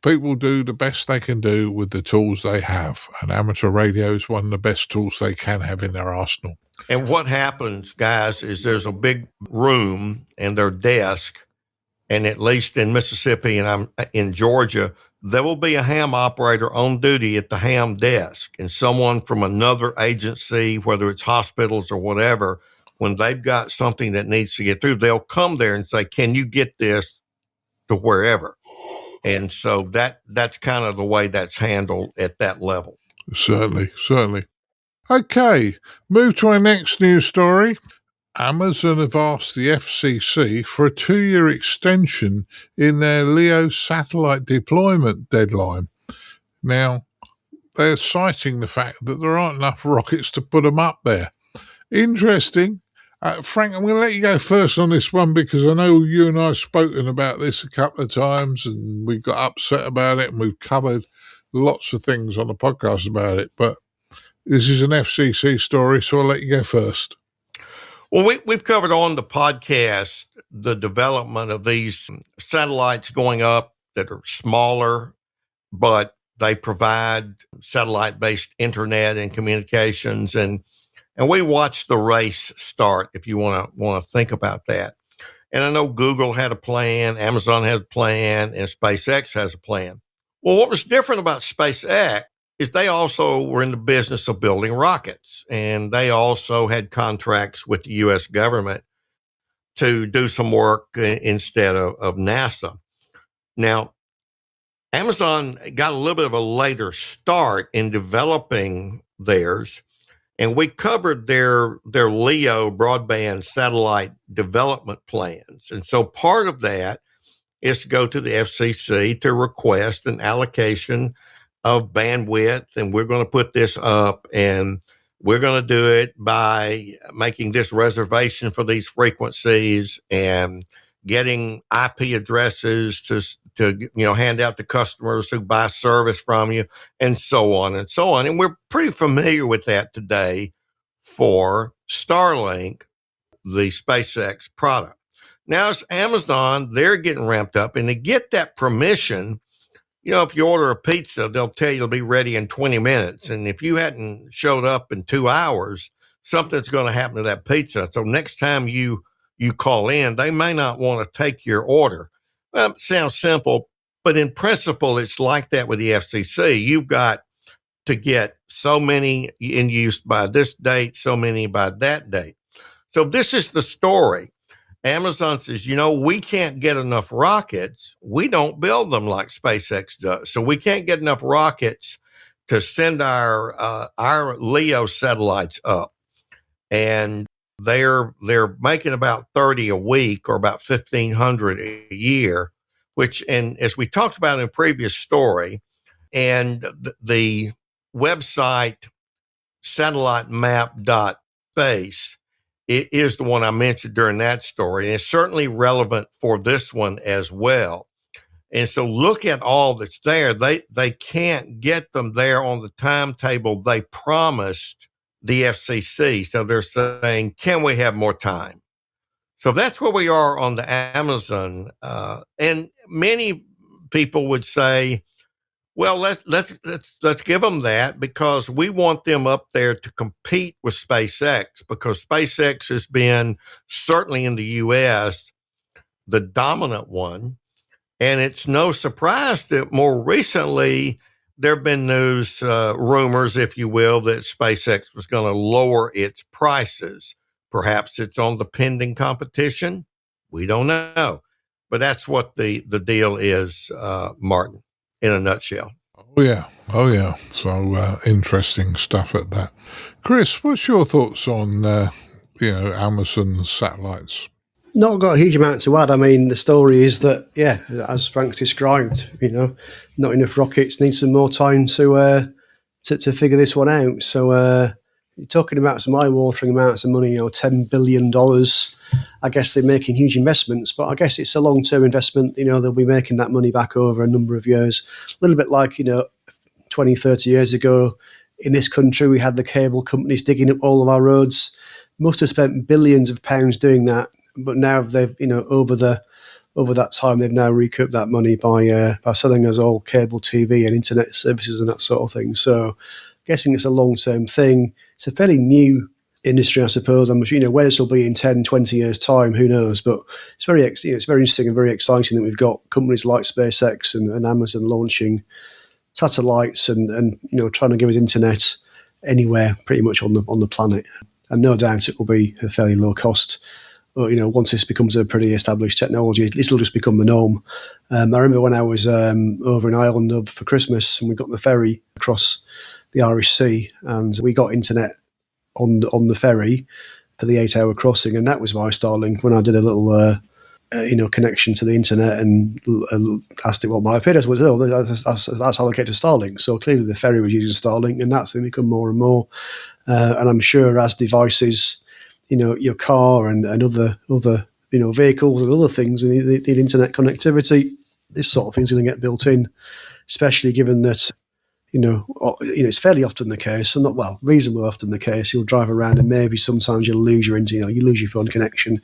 people do the best they can do with the tools they have, and amateur radio is one of the best tools they can have in their arsenal. And what happens, guys, is there's a big room and their desk, and at least in Mississippi and I'm in Georgia, there will be a ham operator on duty at the ham desk, and someone from another agency, whether it's hospitals or whatever, when they've got something that needs to get through, they'll come there and say, can you get this to wherever? And so that's kind of the way that's handled at that level. Certainly. Okay, move to our next news story. Amazon have asked the FCC for a 2-year extension in their LEO satellite deployment deadline. Now, they're citing the fact that there aren't enough rockets to put them up there. Interesting. Frank, I'm going to let you go first on this one because I know you and I have spoken about this a couple of times and we got upset about it and we've covered lots of things on the podcast about it. But this is an FCC story, so I'll let you go first. Well, we've covered on the podcast the development of these satellites going up that are smaller, but they provide satellite-based internet and communications, and we watched the race start. If you want to think about that, and I know Google had a plan, Amazon has a plan, and SpaceX has a plan. Well, what was different about SpaceX is they also were in the business of building rockets, and they also had contracts with the U.S. government to do some work instead of NASA. Now, Amazon got a little bit of a later start in developing theirs, and we covered their LEO broadband satellite development plans. And so part of that is to go to the FCC to request an allocation of bandwidth, and we're going to put this up, and we're going to do it by making this reservation for these frequencies and getting IP addresses to hand out to customers who buy service from you, and so on and so on. And we're pretty familiar with that today for Starlink, the SpaceX product. Now it's Amazon, they're getting ramped up, and to get that permission, if you order a pizza, they'll tell you it'll be ready in 20 minutes. And if you hadn't showed up in 2 hours, something's going to happen to that pizza. So next time you call in, they may not want to take your order. Well, it sounds simple, but in principle, it's like that with the FCC. You've got to get so many in use by this date, so many by that date. So this is the story. Amazon says, we can't get enough rockets. We don't build them like SpaceX does. So we can't get enough rockets to send our LEO satellites up. And they're making about 30 a week or about 1,500 a year, which, and as we talked about in a previous story, and the website satellitemap.space, it is the one I mentioned during that story. And it's certainly relevant for this one as well. And so look at all that's there. They can't get them there on the timetable they promised the FCC. So they're saying, can we have more time? So that's where we are on the Amazon. And many people would say, well, let's give them that because we want them up there to compete with SpaceX, because SpaceX has been, certainly in the U.S., the dominant one. And it's no surprise that more recently there have been news, rumors, if you will, that SpaceX was going to lower its prices, Perhaps it's on the pending competition. We don't know. But that's what the deal is, Martin, in a nutshell. Oh yeah. So interesting stuff at that. Chris, what's your thoughts on Amazon satellites? Not got a huge amount to add. I mean, the story is that, as Frank's described, not enough rockets, need some more time to figure this one out. So you're talking about some eye-watering amounts of money, $10 billion. I guess they're making huge investments, but I guess it's a long-term investment. They'll be making that money back over a number of years. A little bit like, 20, 30 years ago in this country, we had the cable companies digging up all of our roads. Must have spent billions of pounds doing that. But now they've, over that time, they've now recouped that money by selling us all cable TV and internet services and that sort of thing. So, I'm guessing it's a long-term thing. It's a fairly new industry, I suppose. I'm sure, where this will be in 10, 20 years' time, who knows? But it's very interesting and very exciting that we've got companies like SpaceX and Amazon launching satellites and trying to give us internet anywhere, pretty much on the planet. And no doubt it will be a fairly low cost. But, once this becomes a pretty established technology, this will just become the norm. I remember when I was over in Ireland for Christmas, and we got the ferry across the Irish Sea, and we got internet on the ferry for the 8-hour crossing, and that was via Starlink. When I did a little, connection to the internet and asked it what my IP was, that's allocated to Starlink. So clearly the ferry was using Starlink, and that's going to become more and more. And I'm sure as devices, your car and other vehicles and other things need internet connectivity, this sort of thing's going to get built in, especially given that it's fairly often the case, and reasonably often the case. You'll drive around and maybe sometimes you'll lose your you lose your phone connection,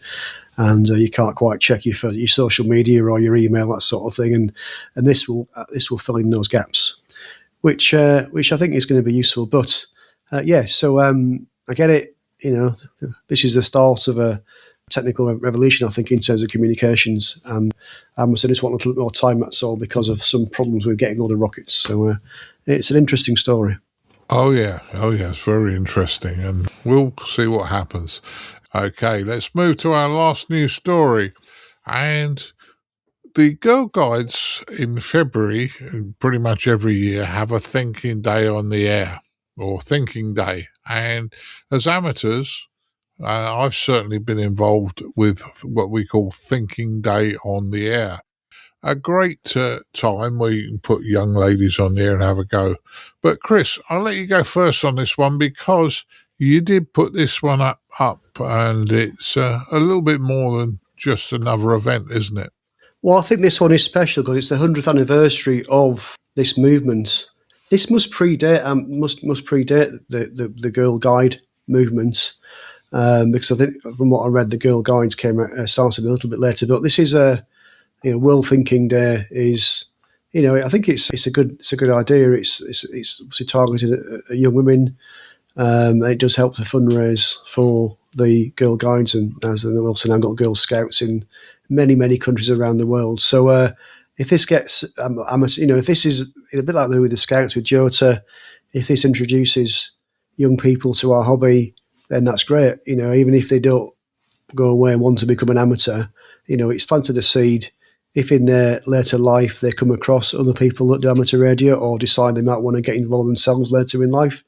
and you can't quite check your social media or your email, that sort of thing. And this will fill in those gaps, which I think is going to be useful. But so I get it. This is the start of a technical revolution, I think, in terms of communications. And Amazon just want a little bit more time, that's all, because of some problems with getting all the rockets. So it's an interesting story. Oh yeah, it's very interesting, and we'll see what happens. Okay, let's move to our last news story. And the Girl Guides in February, pretty much every year, have a thinking day on the air, or thinking day. And as amateurs, I've certainly been involved with what we call Thinking Day on the Air. A great time where you can put young ladies on there and have a go. But Chris, I'll let you go first on this one, because you did put this one up and it's a little bit more than just another event, isn't it? Well, I think this one is special because it's the 100th anniversary of this movement. This must predate the Girl Guide movement, because I think from what I read, the Girl Guides started a little bit later. But this is World Thinking Day is, I think it's a good idea. It's obviously targeted at young women. It does help to fundraise for the Girl Guides, and as they've also now got Girl Scouts in many countries around the world. So if this gets, if this is a bit like with the Scouts with Jota, if this introduces young people to our hobby, then that's great. Even if they don't go away and want to become an amateur, it's planted a seed. If in their later life they come across other people that do amateur radio or decide they might want to get involved themselves later in life,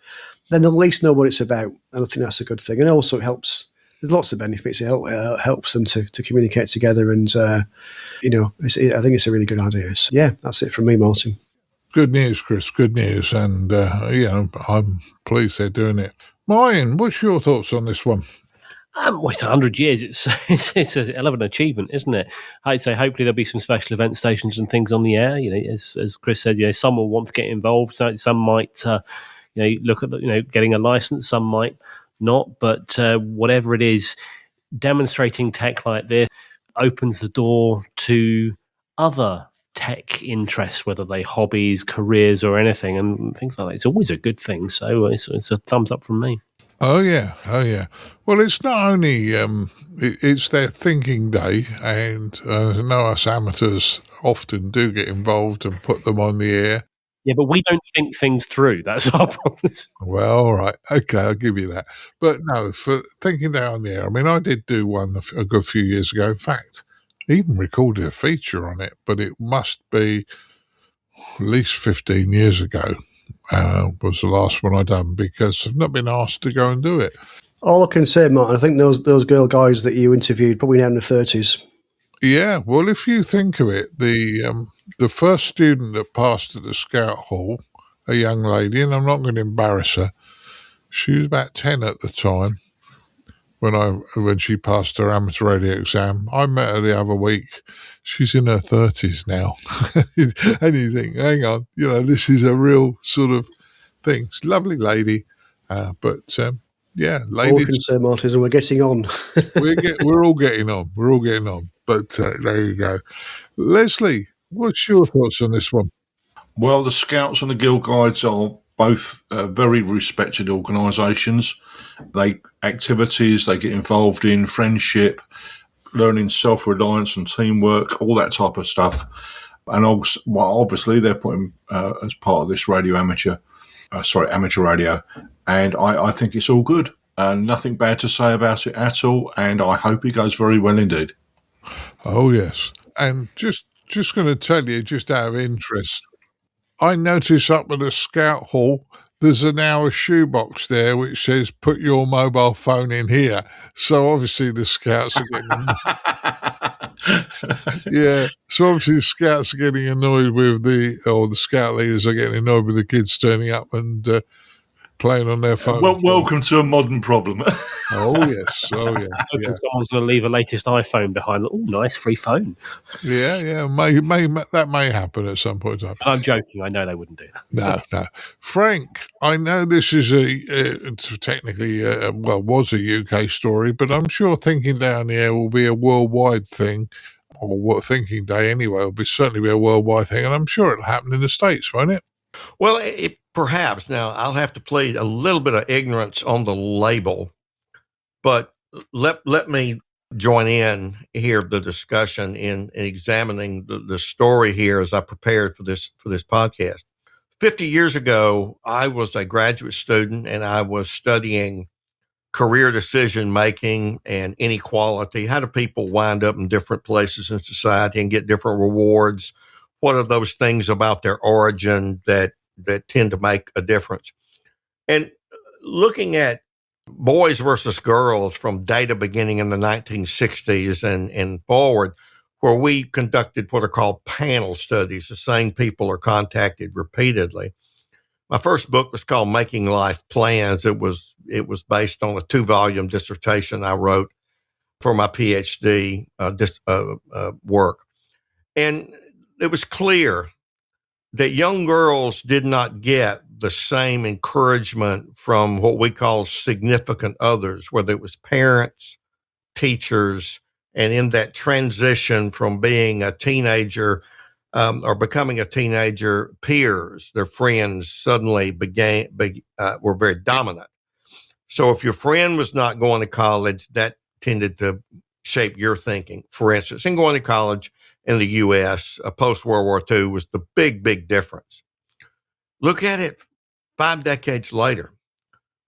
then they'll at least know what it's about. And I think that's a good thing. And also it helps. There's lots of benefits. It helps them to communicate together. And, I think it's a really good idea. So, that's it from me, Martin. Good news, Chris. Good news. And, I'm pleased they're doing it. Martin, what's your thoughts on this one? It's 100 years. It's a hell of an achievement, isn't it? I'd say hopefully there'll be some special event stations and things on the air. As Chris said, some will want to get involved. So some might, look at getting a license. Some might not. But whatever it is, demonstrating tech like this opens the door to other tech interests, whether they hobbies, careers, or anything, and things like that. It's always a good thing. So it's a thumbs up from me. Oh yeah. Well, it's not only it's their thinking day, and I know us amateurs often do get involved and put them on the air. Yeah, but we don't think things through. That's our problem. Well, all right. Okay, I'll give you that. But no, for thinking down there, I mean, I did do one a good few years ago. In fact, I even recorded a feature on it, but it must be at least 15 years ago was the last one I done, because I've not been asked to go and do it. All I can say, Martin, I think those girl guys that you interviewed probably now in the 30s. Yeah, well, if you think of it, the first student that passed at the Scout Hall, a young lady, and I'm not going to embarrass her, she was about 10 at the time when she passed her amateur radio exam. I met her the other week. She's in her 30s now. And you think, hang on, this is a real sort of thing. She's a lovely lady, but yeah, ladies. All I can say, Martin, is we're getting on. we're all getting on. We're all getting on. But there you go. Leslie, what's your thoughts on this one? Well, the Scouts and the Guild Guides are both very respected organisations. They get involved in friendship, learning self-reliance and teamwork, all that type of stuff. And obviously they're putting as part of this amateur radio. And I think it's all good. Nothing bad to say about it at all. And I hope it goes very well indeed. Oh, yes. And just going to tell you, just out of interest, I notice up at the Scout Hall, there's now a shoebox there which says, put your mobile phone in here. So obviously the Scouts are getting... yeah. So obviously the Scouts are getting annoyed with the Scout leaders are getting annoyed with the kids turning up and playing on their phone. Well, welcome to a modern problem. Oh, yes. Oh, yeah. Someone's going to leave a latest iPhone behind. Oh, nice free phone. Yeah. That may happen at some point in time. I'm joking. I know they wouldn't do that. No. Frank, I know this is technically was a UK story, but I'm sure Thinking Down the Air will be a worldwide thing, or what Thinking Day anyway will certainly be a worldwide thing, and I'm sure it'll happen in the States, won't it? Well, perhaps. Now, I'll have to plead a little bit of ignorance on the label, but let me join in here the discussion in examining the story here as I prepared for this podcast. 50 years ago, I was a graduate student and I was studying career decision making and inequality. How do people wind up in different places in society and get different rewards? What are those things about their origin that tend to make a difference? And looking at boys versus girls from data beginning in the 1960s and forward, where we conducted what are called panel studies, the same people are contacted repeatedly. My first book was called Making Life Plans. It was based on a 2-volume dissertation I wrote for my PhD work. And it was clear that young girls did not get the same encouragement from what we call significant others, whether it was parents, teachers, and in that transition from being a teenager or becoming a teenager, peers, their friends suddenly were very dominant. So if your friend was not going to college, that tended to shape your thinking. For instance, in going to college in the U.S. Post-World War II was the big, big difference. Look at it 5 decades later.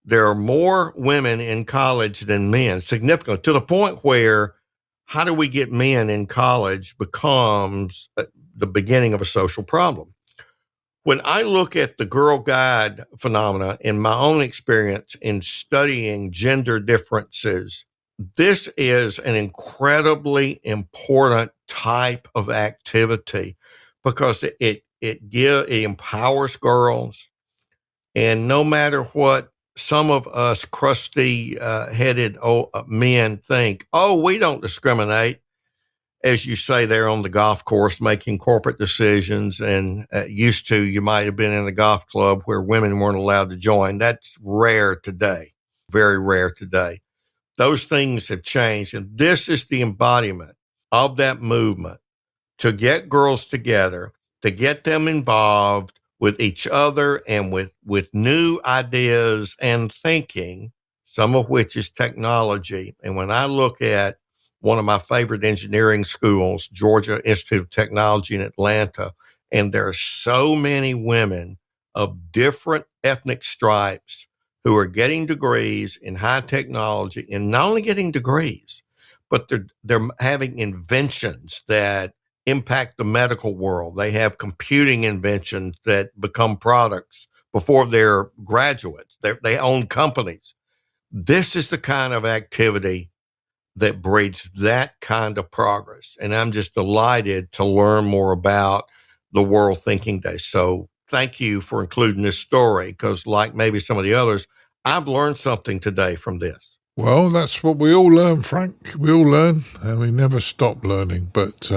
There are more women in college than men, significantly, to the point where how do we get men in college becomes the beginning of a social problem. When I look at the Girl Guide phenomena in my own experience in studying gender differences, this is an incredibly important type of activity because it empowers girls. And no matter what some of us crusty headed men think, we don't discriminate. As you say, they're on the golf course making corporate decisions, and used to, you might have been in a golf club where women weren't allowed to join. That's rare today, very rare today. Those things have changed, and this is the embodiment of that movement to get girls together, to get them involved with each other and with new ideas and thinking, some of which is technology. And when I look at one of my favorite engineering schools, Georgia Institute of Technology in Atlanta, And there are so many women of different ethnic stripes who are getting degrees in high technology, and not only getting degrees, but they're having inventions that impact the medical world. They have computing inventions that become products before they're graduates. They own companies. This is the kind of activity that breeds that kind of progress. And I'm just delighted to learn more about the World Thinking Day. So thank you for including this story, because like maybe some of the others, I've learned something today from this. Well, that's what we all learn, Frank. We all learn, and we never stop learning. But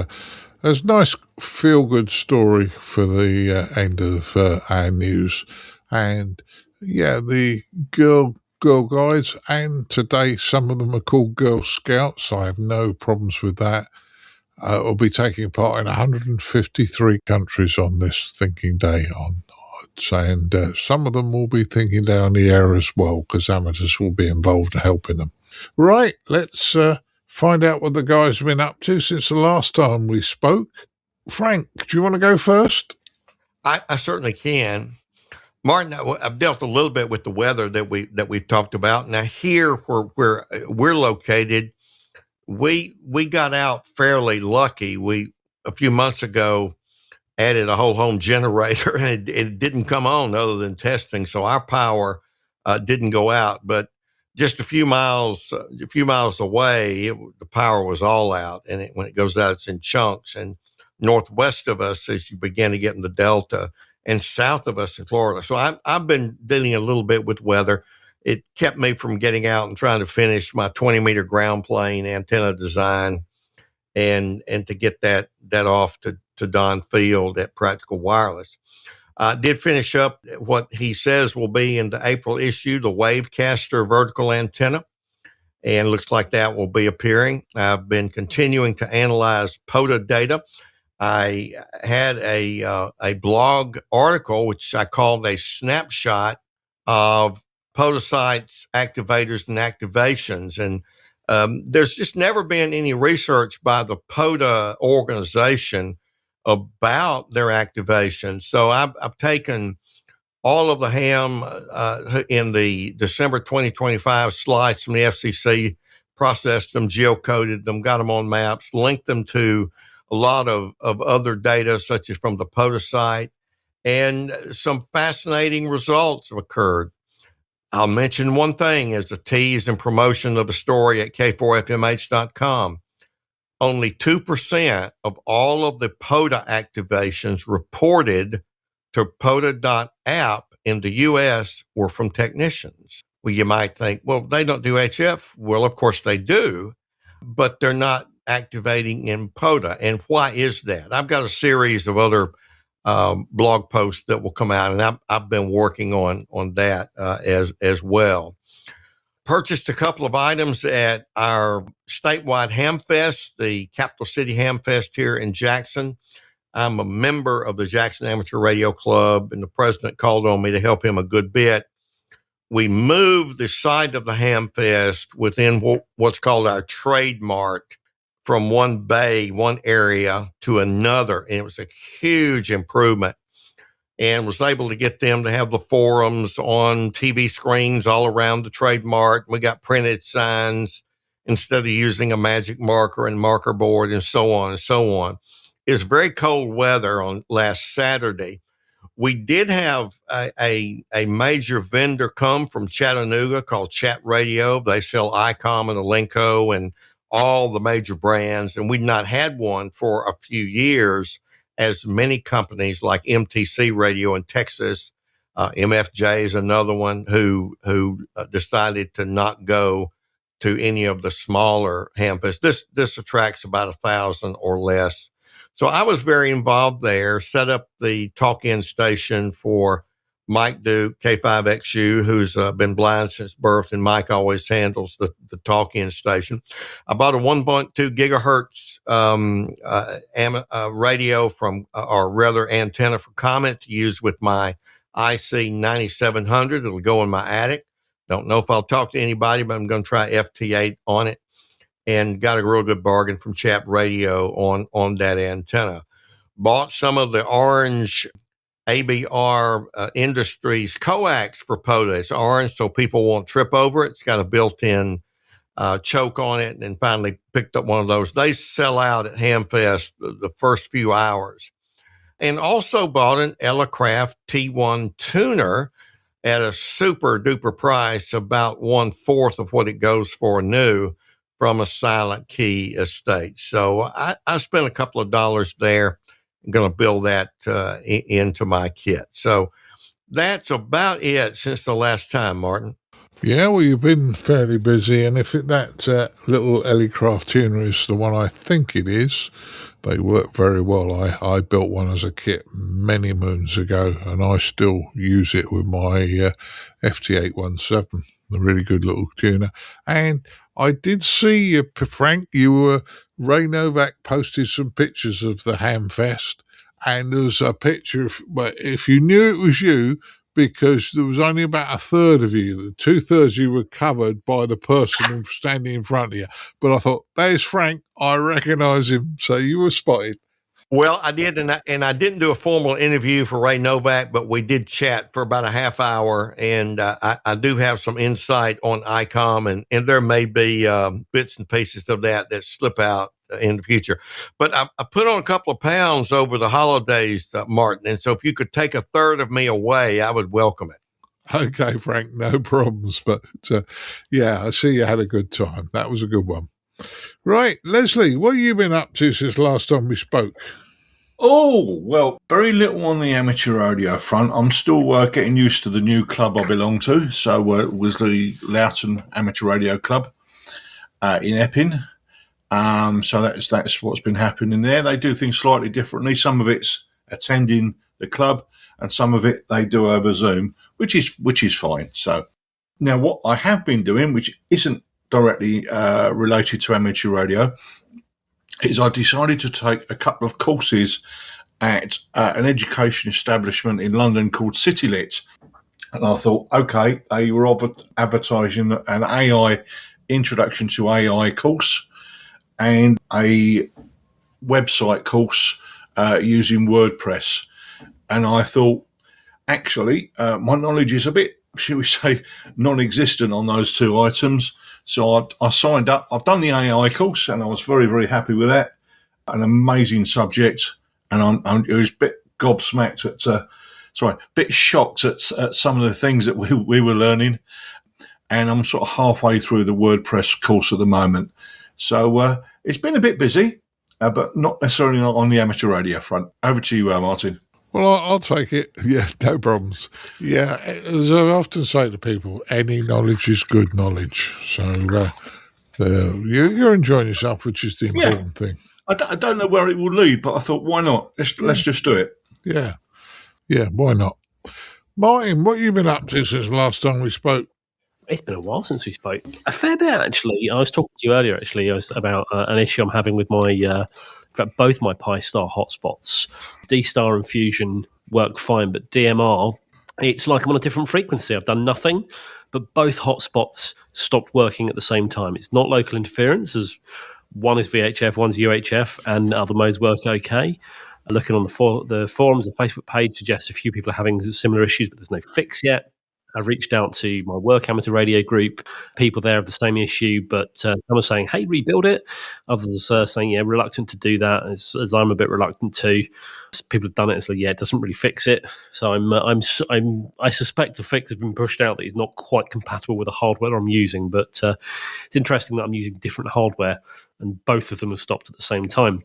there's a nice feel-good story for the end of our news. And, yeah, the Girl Guides, and today some of them are called Girl Scouts. I have no problems with that. Will be taking part in 153 countries on this Thinking Day and some of them will be thinking down the air as well, because amateurs will be involved in helping them. Right, let's find out what the guys have been up to since the last time we spoke. Frank, do you want to go first? I certainly can. Martin, I've dealt a little bit with the weather that we've talked about. Now here where we're located, we got out fairly lucky. We a few months ago added a whole home generator, and it didn't come on other than testing, so our power didn't go out. But just a few miles away, the power was all out, and when it goes out, it's in chunks. And northwest of us, as you begin to get in the Delta, and south of us in Florida. So I've been dealing a little bit with weather. It kept me from getting out and trying to finish my 20-meter ground plane antenna design, and to get that off to Don Field at Practical Wireless. Did finish up what he says will be in the April issue, the Wavecaster vertical antenna, and looks like that will be appearing. I've been continuing to analyze POTA data. I had a blog article, which I called a snapshot of POTA sites, activators, and activations. And there's just never been any research by the POTA organization about their activation. So I've taken all of the ham in the December 2025 slides from the FCC, processed them, geocoded them, got them on maps, linked them to a lot of other data, such as from the POTA site, and some fascinating results have occurred. I'll mention one thing as a tease and promotion of a story at K4FMH.com. Only 2% of all of the POTA activations reported to POTA.app in the U.S. were from technicians. Well, you might think, well, they don't do HF. Well, of course they do, but they're not activating in POTA. And why is that? I've got a series of other blog posts that will come out, and I've been working on that as well. Purchased a couple of items at our statewide HamFest, the Capital City HamFest here in Jackson. I'm a member of the Jackson Amateur Radio Club, and the president called on me to help him a good bit. We moved the site of the HamFest within what's called our trademark from one bay, one area to another. And it was a huge improvement, and was able to get them to have the forums on TV screens all around the trademark. We got printed signs instead of using a magic marker and marker board and so on and so on. It was very cold weather on last Saturday. We did have a major vendor come from Chattanooga called Chat Radio. They sell ICOM and Elenco and all the major brands, and we'd not had one for a few years, as many companies like MTC Radio in Texas, MFJ is another one who decided to not go to any of the smaller HamFests. This attracts about 1,000 or less. So I was very involved there, set up the talk-in station for Mike Duke, K5XU, who's been blind since birth, and Mike always handles the talk-in station. I bought a 1.2 gigahertz radio or rather antenna for comment to use with my IC 9700. It'll go in my attic. Don't know if I'll talk to anybody, but I'm going to try FT8 on it, and got a real good bargain from Chat Radio on that antenna. bought some of the orange ABR Industries coax for POTA. It's orange so people won't trip over it. It's got a built-in choke on it, and finally picked up one of those. They sell out at HamFest the first few hours. And also bought an Elecraft T1 tuner at a super duper price, about 1/4 of what it goes for new from a Silent Key estate. So I spent a couple of dollars there. I'm going to build that into my kit. So that's about it since the last time, Martin. Yeah, well, you've been fairly busy, and if that little Elecraft tuner is the one I think it is, they work very well. I built one as a kit many moons ago, and I still use it with my FT817, a really good little tuner. And I did see, Frank, Ray Novak posted some pictures of the HamFest, and there was a picture, but if you knew it was you, because there was only about a third of you. 2/3 you were covered by the person standing in front of you. But I thought, there's Frank. I recognise him. So you were spotted. Well, I did, and I didn't do a formal interview for Ray Novak, but we did chat for about a half hour, and I do have some insight on ICOM, and there may be bits and pieces of that slip out in the future. But I put on a couple of pounds over the holidays, Martin, and so if you could take a third of me away, I would welcome it. Okay, Frank, no problems. But yeah, I see you had a good time. That was a good one. Right, Leslie, what have you been up to since last time we spoke? Oh, well, very little on the amateur radio front. I'm still getting used to the new club I belong to. So it was the Loughton Amateur Radio Club in Epping. So that's what's been happening there. They do things slightly differently. Some of it's attending the club, and some of it they do over Zoom, which is fine. So now what I have been doing, which isn't directly related to amateur radio, is I decided to take a couple of courses at an education establishment in London called CityLit. And I thought, okay, they were advertising an AI introduction to AI course and a website course using WordPress. And I thought, actually, my knowledge is a bit, shall we say, non-existent on those two items. So I signed up. I've done the AI course, and I was very, very happy with that. An amazing subject, and I was a bit gobsmacked bit shocked at some of the things that we were learning. And I'm sort of halfway through the WordPress course at the moment. So it's been a bit busy, but not necessarily on the amateur radio front. Over to you, Martin. Well, I'll take it. Yeah, no problems. Yeah, as I often say to people, any knowledge is good knowledge. So you're enjoying yourself, which is the important thing. I don't know where it will lead, but I thought, why not? Let's just do it. Yeah, why not? Martin, what have you been up to since last time we spoke? It's been a while since we spoke. A fair bit, actually. I was talking to you earlier, actually, about an issue I'm having with my, in fact, both my Pi-Star hotspots. D-Star and Fusion work fine, but DMR, it's like I'm on a different frequency. I've done nothing, but both hotspots stopped working at the same time. It's not local interference, as one is VHF, one's UHF, and other modes work okay. Looking on the forums and Facebook page suggests a few people are having similar issues, but there's no fix yet. I've reached out to my work amateur radio group. People there have the same issue, but some are saying, hey, rebuild it. Others are saying, yeah, reluctant to do that, as I'm a bit reluctant to. People have done it. It's like, yeah, it doesn't really fix it. So I suspect the fix has been pushed out that it's not quite compatible with the hardware I'm using. But it's interesting that I'm using different hardware, and both of them have stopped at the same time.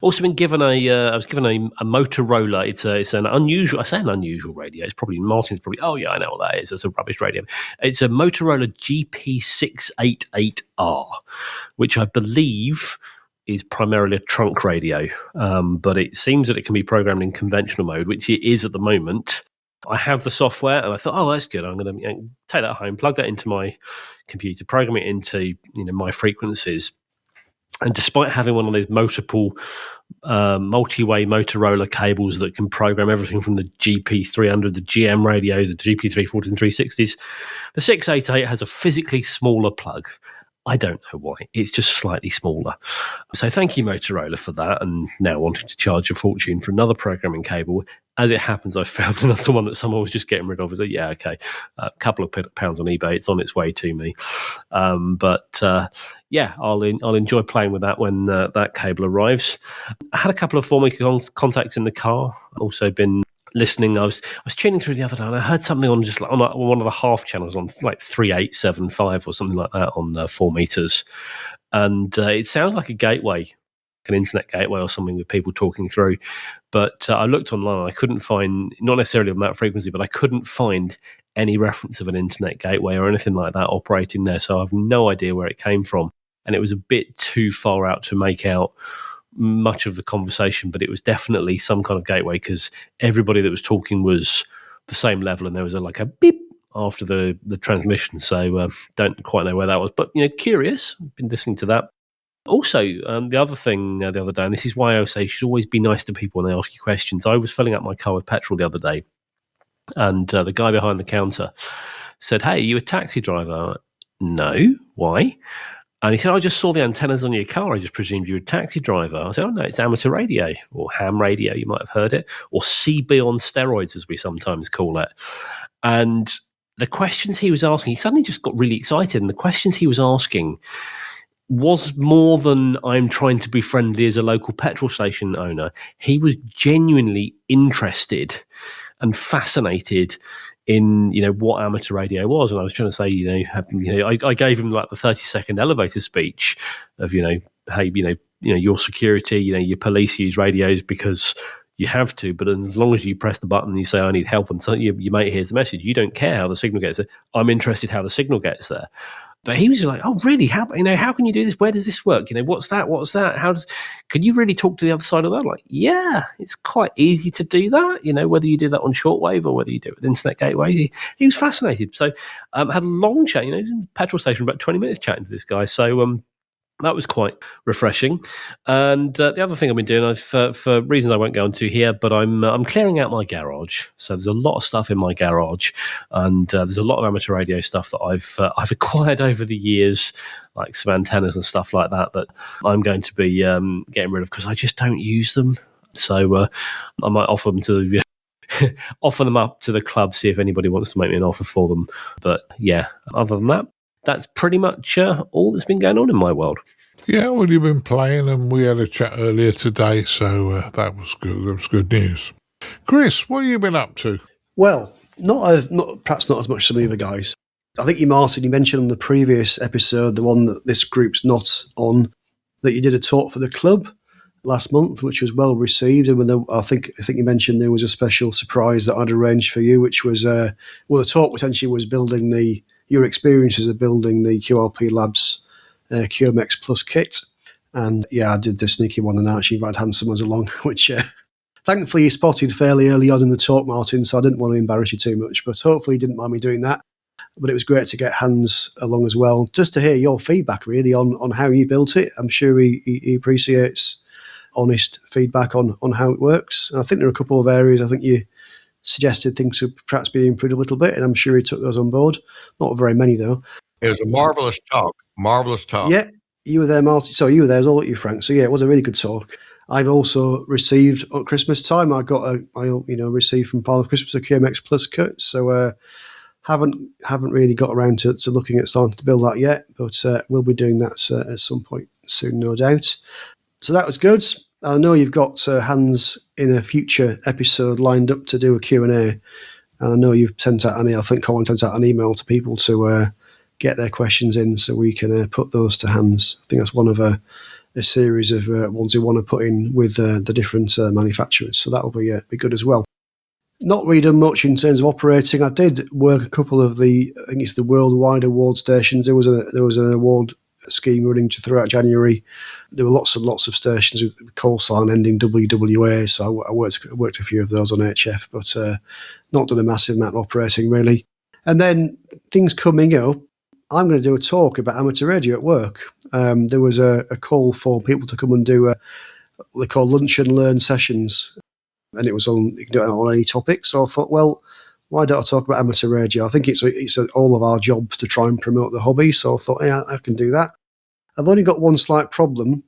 Also been given I was given a Motorola. It's an unusual. I say an unusual radio. It's probably Martin's probably. Oh yeah, I know what that is. It's a rubbish radio. It's a Motorola GP688R, which I believe is primarily a trunk radio. But it seems that it can be programmed in conventional mode, which it is at the moment. I have the software, and I thought, oh, that's good. I'm going to take that home, plug that into my computer, program it into my frequencies. And despite having one of those multi-way Motorola cables that can program everything from the GP300, the GM radios, the GP340 and 360s, the 688 has a physically smaller plug. I don't know why. It's just slightly smaller. So thank you, Motorola, for that. And now wanting to charge a fortune for another programming cable. As it happens, I found another one that someone was just getting rid of. I was like, yeah, okay, a couple of pounds on eBay. It's on its way to me. Yeah, I'll enjoy playing with that when that cable arrives. I had a couple of former contacts in the car. Also been listening. I was tuning through the other day and I heard something on just on one of the half channels on like 3875 or something like that on 4 meters, and it sounds like a gateway, an internet gateway or something with people talking through. But I looked online, I couldn't find, not necessarily on that frequency, but I couldn't find any reference of an internet gateway or anything like that operating there. So I have no idea where it came from, and it was a bit too far out to make out much of the conversation, but it was definitely some kind of gateway because everybody that was talking was the same level, and there was like a beep after the transmission. So don't quite know where that was, but curious. I've been listening to that. Also, the other thing the other day, and this is why I say you should always be nice to people when they ask you questions. I was filling up my car with petrol the other day, and the guy behind the counter said, "Hey, are you a taxi driver?" I'm like, "No, why?" And he said, "I just saw the antennas on your car. I just presumed you were a taxi driver." I said, "Oh, no, it's amateur radio, or ham radio. You might have heard it, or CB on steroids, as we sometimes call it." And the questions he was asking, he suddenly just got really excited. And the questions he was asking was more than I'm trying to be friendly as a local petrol station owner. He was genuinely interested and fascinated in what amateur radio was. And I was trying to say, I gave him like the 30-second elevator speech of hey, your security, your police use radios because you have to, but as long as you press the button and you say I need help, and so your mate hears the message, you don't care how the signal gets there. I'm interested how the signal gets there. But he was like, "Oh, really? How can you do this? Where does this work? What's that? What's that? Can you really talk to the other side of that?" Like, yeah, it's quite easy to do that. Whether you do that on shortwave or whether you do it with internet gateway. He was fascinated. So had a long chat. He was in the petrol station about 20 minutes chatting to this guy. So that was quite refreshing. And the other thing I've been doing, for reasons I won't go into here, but I'm clearing out my garage. So there's a lot of stuff in my garage, and there's a lot of amateur radio stuff that I've acquired over the years, like some antennas and stuff like that I'm going to be getting rid of because I just don't use them. So I might offer them to offer them up to the club, see if anybody wants to make me an offer for them. But yeah, other than that, that's pretty much all that's been going on in my world. Yeah, well, you've been playing, and we had a chat earlier today, so that was good. That was good news. Chris, what have you been up to? Well, perhaps not as much as some of the other guys. I think Martin, you mentioned on the previous episode, the one that this group's not on, that you did a talk for the club last month, which was well received. And I think you mentioned there was a special surprise that I'd arranged for you, which was the talk essentially was building your experiences of building the QRP Labs QMX Plus kit. And yeah, I did the sneaky one and actually invited Hans Summers along, which thankfully you spotted fairly early on in the talk, Martin, so I didn't want to embarrass you too much, but hopefully you didn't mind me doing that. But it was great to get Hans along as well, just to hear your feedback really on how you built it. I'm sure he appreciates honest feedback on how it works. And I think there are a couple of areas I think you suggested things could perhaps be improved a little bit, and I'm sure he took those on board. Not very many, though. It was a marvelous talk. Marvelous talk. Yeah, you were there, Martin. So you were there, as all at you, Frank. So yeah, it was a really good talk. I've also received at Christmas time, I received from Father of Christmas a QMX Plus kit. So haven't really got around to looking at starting to build that yet, but we'll be doing that at some point soon, no doubt. So that was good. I know you've got Hans in a future episode lined up to do a Q&A, and I know you've sent out I think Colin sent out an email to people to get their questions in so we can put those to Hans. I think that's one of a series of ones we want to put in with the different manufacturers, so that'll be good as well. Not really done much in terms of operating. I did work a couple of I think it's the worldwide award stations. There was an award scheme running throughout January. There were lots and lots of stations with call sign ending WWA, so I worked a few of those on HF, but not done a massive amount of operating really. And then things coming up, I'm going to do a talk about amateur radio at work. There was a call for people to come and do what they call lunch and learn sessions, and it was on any topic. So I thought, well, why don't I talk about amateur radio? I think it's all of our jobs to try and promote the hobby. So I thought, yeah, I can do that. I've only got one slight problem.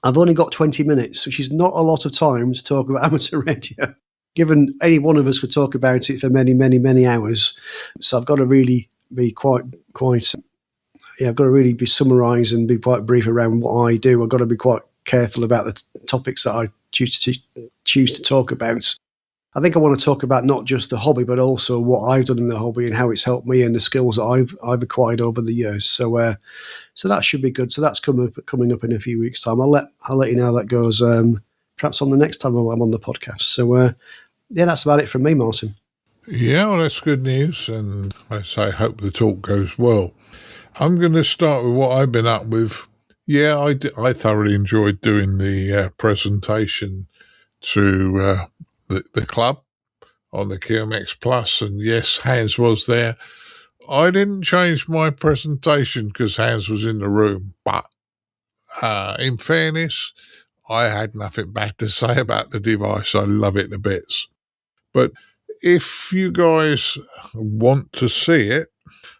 I've only got 20 minutes, which is not a lot of time to talk about amateur radio, given any one of us could talk about it for many, many, many hours. So I've got to really be I've got to really be summarise and be quite brief around what I do. I've got to be quite careful about the topics that I choose to talk about. I think I want to talk about not just the hobby, but also what I've done in the hobby and how it's helped me and the skills that I've acquired over the years. So that should be good. So that's coming up in a few weeks' time. I'll let you know how that goes. Perhaps on the next time I'm on the podcast. So that's about it from me, Martin. Yeah, well, that's good news, and I hope the talk goes well. I'm going to start with what I've been up with. Yeah, I thoroughly enjoyed doing the presentation to the club on the QMX Plus, and yes, Hans was there. I didn't change my presentation because Hans was in the room, but in fairness, I had nothing bad to say about the device. I love it to bits. But if you guys want to see it,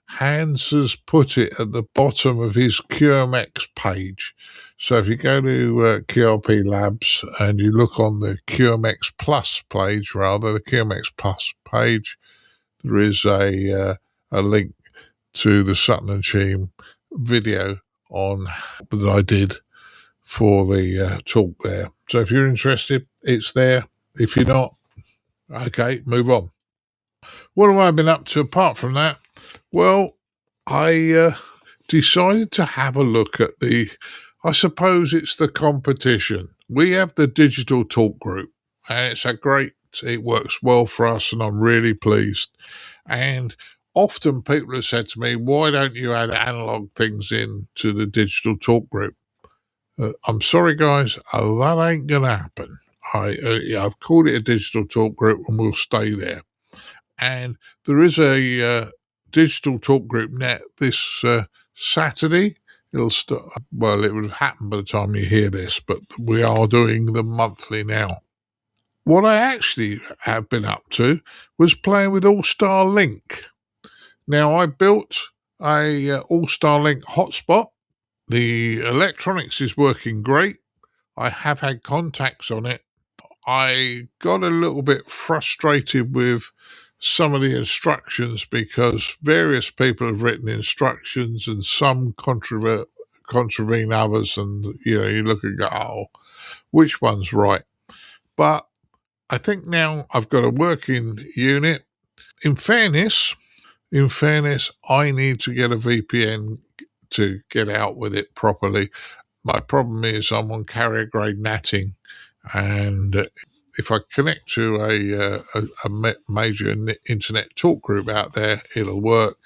Hans has put it at the bottom of his QMX page. So if you go to QRP Labs and you look on the QMX Plus page, the QMX Plus page, there is a link to the Sutton and Cheam video that I did for the talk there. So if you're interested, it's there. If you're not, okay, move on. What have I been up to apart from that? Well, I decided to have a look at I suppose it's the competition. We have the digital talk group, and it works well for us, and I'm really pleased. And often people have said to me, why don't you add analog things into the digital talk group? I'm sorry, guys, that ain't going to happen. I've called it a digital talk group, and we'll stay there. And there is a digital talk group net this Saturday. It'll start. Well, it would have happened by the time you hear this, but we are doing them monthly now. What I actually have been up to was playing with All-Star Link. Now, I built a All-Star Link hotspot. The electronics is working great. I have had contacts on it. I got a little bit frustrated with some of the instructions because various people have written instructions and some contravene others, and you look and go, oh, which one's right? But I think now I've got a working unit. In fairness, I need to get a VPN to get out with it properly. My problem is I'm on carrier grade natting, and if I connect to a major internet talk group out there, it'll work.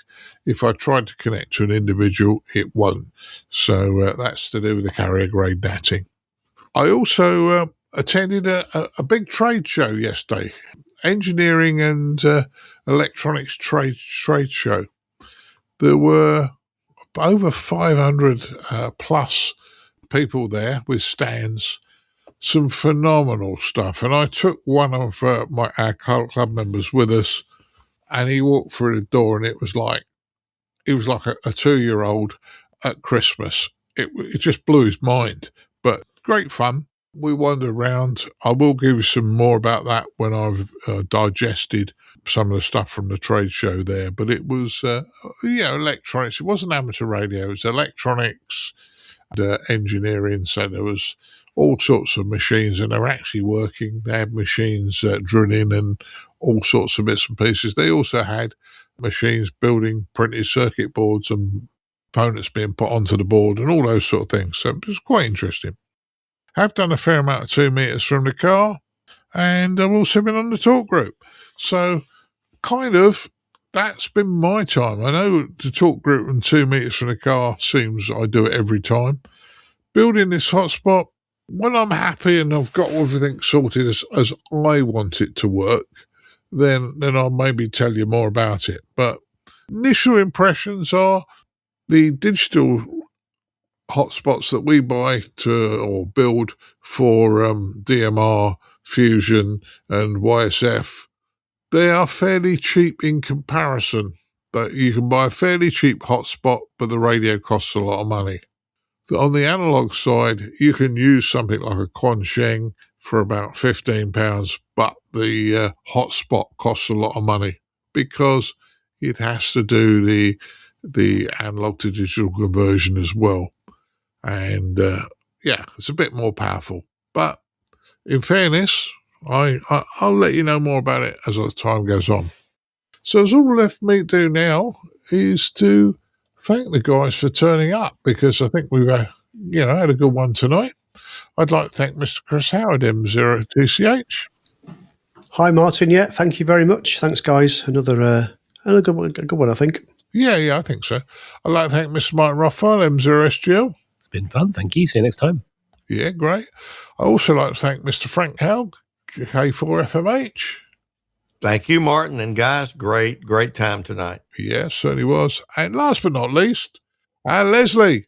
If I try to connect to an individual, it won't. So that's to do with the carrier grade natting. I also attended a big trade show yesterday, engineering and electronics trade show. There were over 500 plus people there with stands. Some phenomenal stuff, and I took one of our club members with us, and he walked through the door, and it was like a 2-year-old at Christmas. It just blew his mind, but great fun. We wandered around. I will give you some more about that when I've digested some of the stuff from the trade show there. But it was electronics. It wasn't amateur radio. It was electronics, engineering. So there was all sorts of machines, and they're actually working. They had machines drilling and all sorts of bits and pieces. They also had machines building printed circuit boards and components being put onto the board and all those sort of things. So it was quite interesting. I've done a fair amount of 2 meters from the car, and I've also been on the talk group. So kind of that's been my time. I know the talk group and 2 meters from the car seems I do it every time. Building this hotspot, when I'm happy and I've got everything sorted as I want it to work, then I'll maybe tell you more about it. But initial impressions are the digital hotspots that we buy or build for DMR, Fusion and YSF they are fairly cheap in comparison. That you can buy a fairly cheap hotspot, but the radio costs a lot of money. On the analog side, you can use something like a Quansheng for about £15, but the hotspot costs a lot of money because it has to do the analog to digital conversion as well. And it's a bit more powerful. But in fairness, I'll let you know more about it as the time goes on. So it's all left me to do now is to thank the guys for turning up, because I think we've had a good one tonight. I'd like to thank Mr. Chris Howard, M02CH. Hi, Martin. Yeah, thank you very much. Thanks, guys. Another good one, I think. Yeah, I think so. I'd like to thank Mr. Martin Rothwell, M0SGL. It's been fun. Thank you. See you next time. Yeah, great. I also like to thank Mr. Frank Howell, K4FMH. Thank you, Martin. And guys, great time tonight. Yeah, certainly was. And last but not least, Leslie,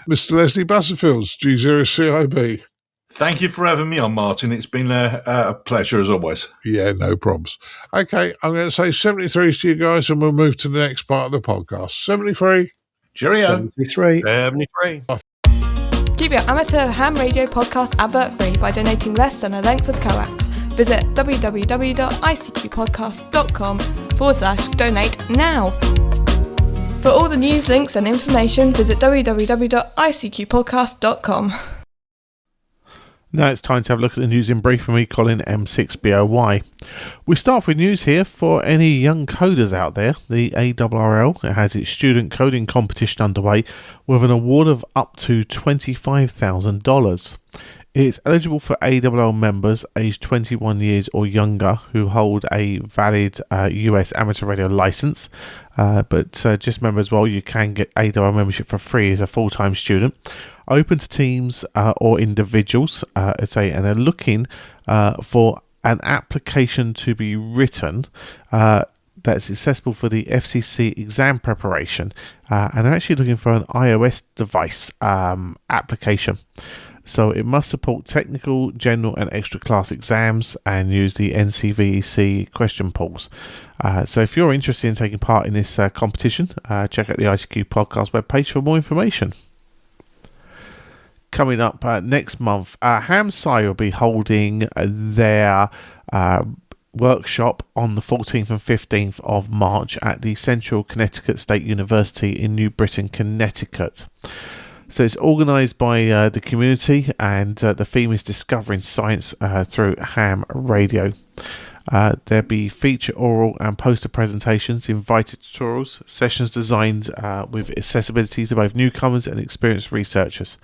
Mr. Leslie Butterfields, G0CIB. Thank you for having me on, Martin. It's been a pleasure as always. Yeah, no problems. Okay, I'm going to say 73 to you guys, and we'll move to the next part of the podcast. 73. Cheerio. 73. Keep your amateur ham radio podcast advert-free by donating less than a length of coax. Visit www.ICQPodcast.com/donate now. For all the news, links and information, visit www.ICQPodcast.com. Now it's time to have a look at the news in brief from me, Colin M6BOY. We start with news here for any young coders out there. The ARRL has its student coding competition underway with an award of up to $25,000. It's eligible for ARRL members aged 21 years or younger who hold a valid US amateur radio license. But just remember as well, you can get ARRL membership for free as a full-time student. Open to teams or individuals, and they're looking for an application to be written that's accessible for the FCC exam preparation. And they're actually looking for an iOS device application. So it must support technical, general and extra class exams and use the NCVEC question pools. So if you're interested in taking part in this competition, check out the ICQ podcast webpage for more information. Coming up next month, HamSCI will be holding their workshop on the 14th and 15th of March at the Central Connecticut State University in New Britain, Connecticut. So it's organised by the community, and the theme is discovering science through ham radio. There'll be feature, oral and poster presentations, invited tutorials, sessions designed with accessibility to both newcomers and experienced researchers.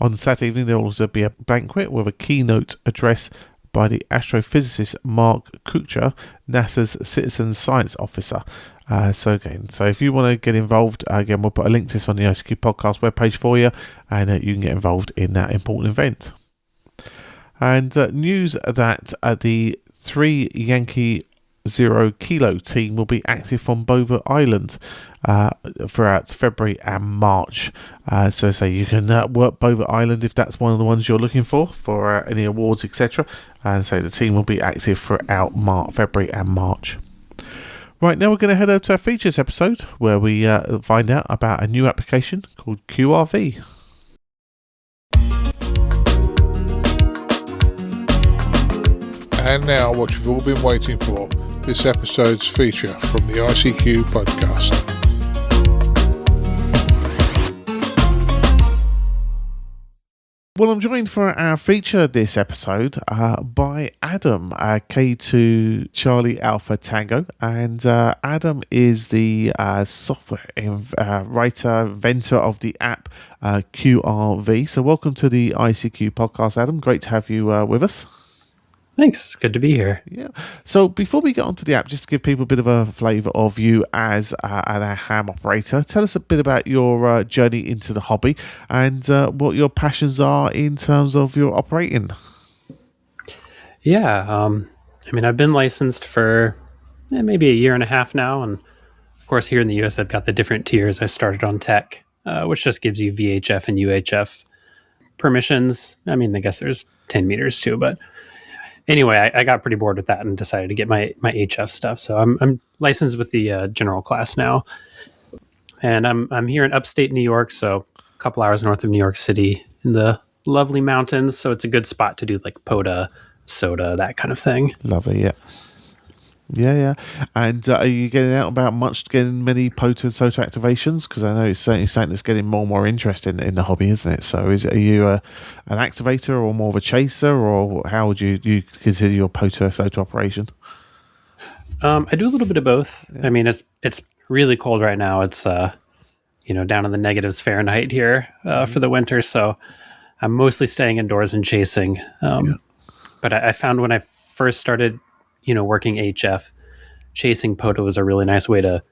On Saturday evening, there will also be a banquet with a keynote address by the astrophysicist Mark Kuchar, NASA's Citizen Science Officer. So if you want to get involved, again, we'll put a link to this on the ICQ podcast webpage for you, and you can get involved in that important event. And news that the 3 Yankee 0 Kilo team will be active on Bouvet Island throughout February and March. So you can work Bouvet Island if that's one of the ones you're looking for any awards, etc. And so the team will be active throughout February and March. Right, now we're going to head over to our features episode where we find out about a new application called QRV. And now what you've all been waiting for, this episode's feature from the ICQ podcast. Well, I'm joined for our feature this episode by Adam, K2 Charlie Alpha Tango. And Adam is the software writer, inventor of the app QRV. So welcome to the ICQ podcast, Adam. Great to have you with us. Thanks. Good to be here. Yeah. So before we get onto the app, just to give people a bit of a flavour of you as a ham operator, tell us a bit about your journey into the hobby and what your passions are in terms of your operating. Yeah. I've been licensed for maybe a year and a half now. And of course, here in the US, I've got the different tiers. I started on tech, which just gives you VHF and UHF permissions. I guess there's 10 meters too, but anyway, I got pretty bored with that and decided to get my HF stuff. So I'm licensed with the general class now, and I'm here in upstate New York, so a couple hours north of New York City in the lovely mountains. So it's a good spot to do like POTA, SOTA, that kind of thing. Lovely, yeah. Yeah. And are you getting out about much, getting many POTA and SOTA activations? Because I know it's certainly something that's getting more and more interest in the hobby, isn't it? So are you an activator or more of a chaser, or how would you consider your POTA SOTA operation? I do a little bit of both. Yeah. I mean, it's really cold right now. It's down in the negatives Fahrenheit here for the winter. So I'm mostly staying indoors and chasing. But I found when I first started working HF, chasing POTA was a really nice way to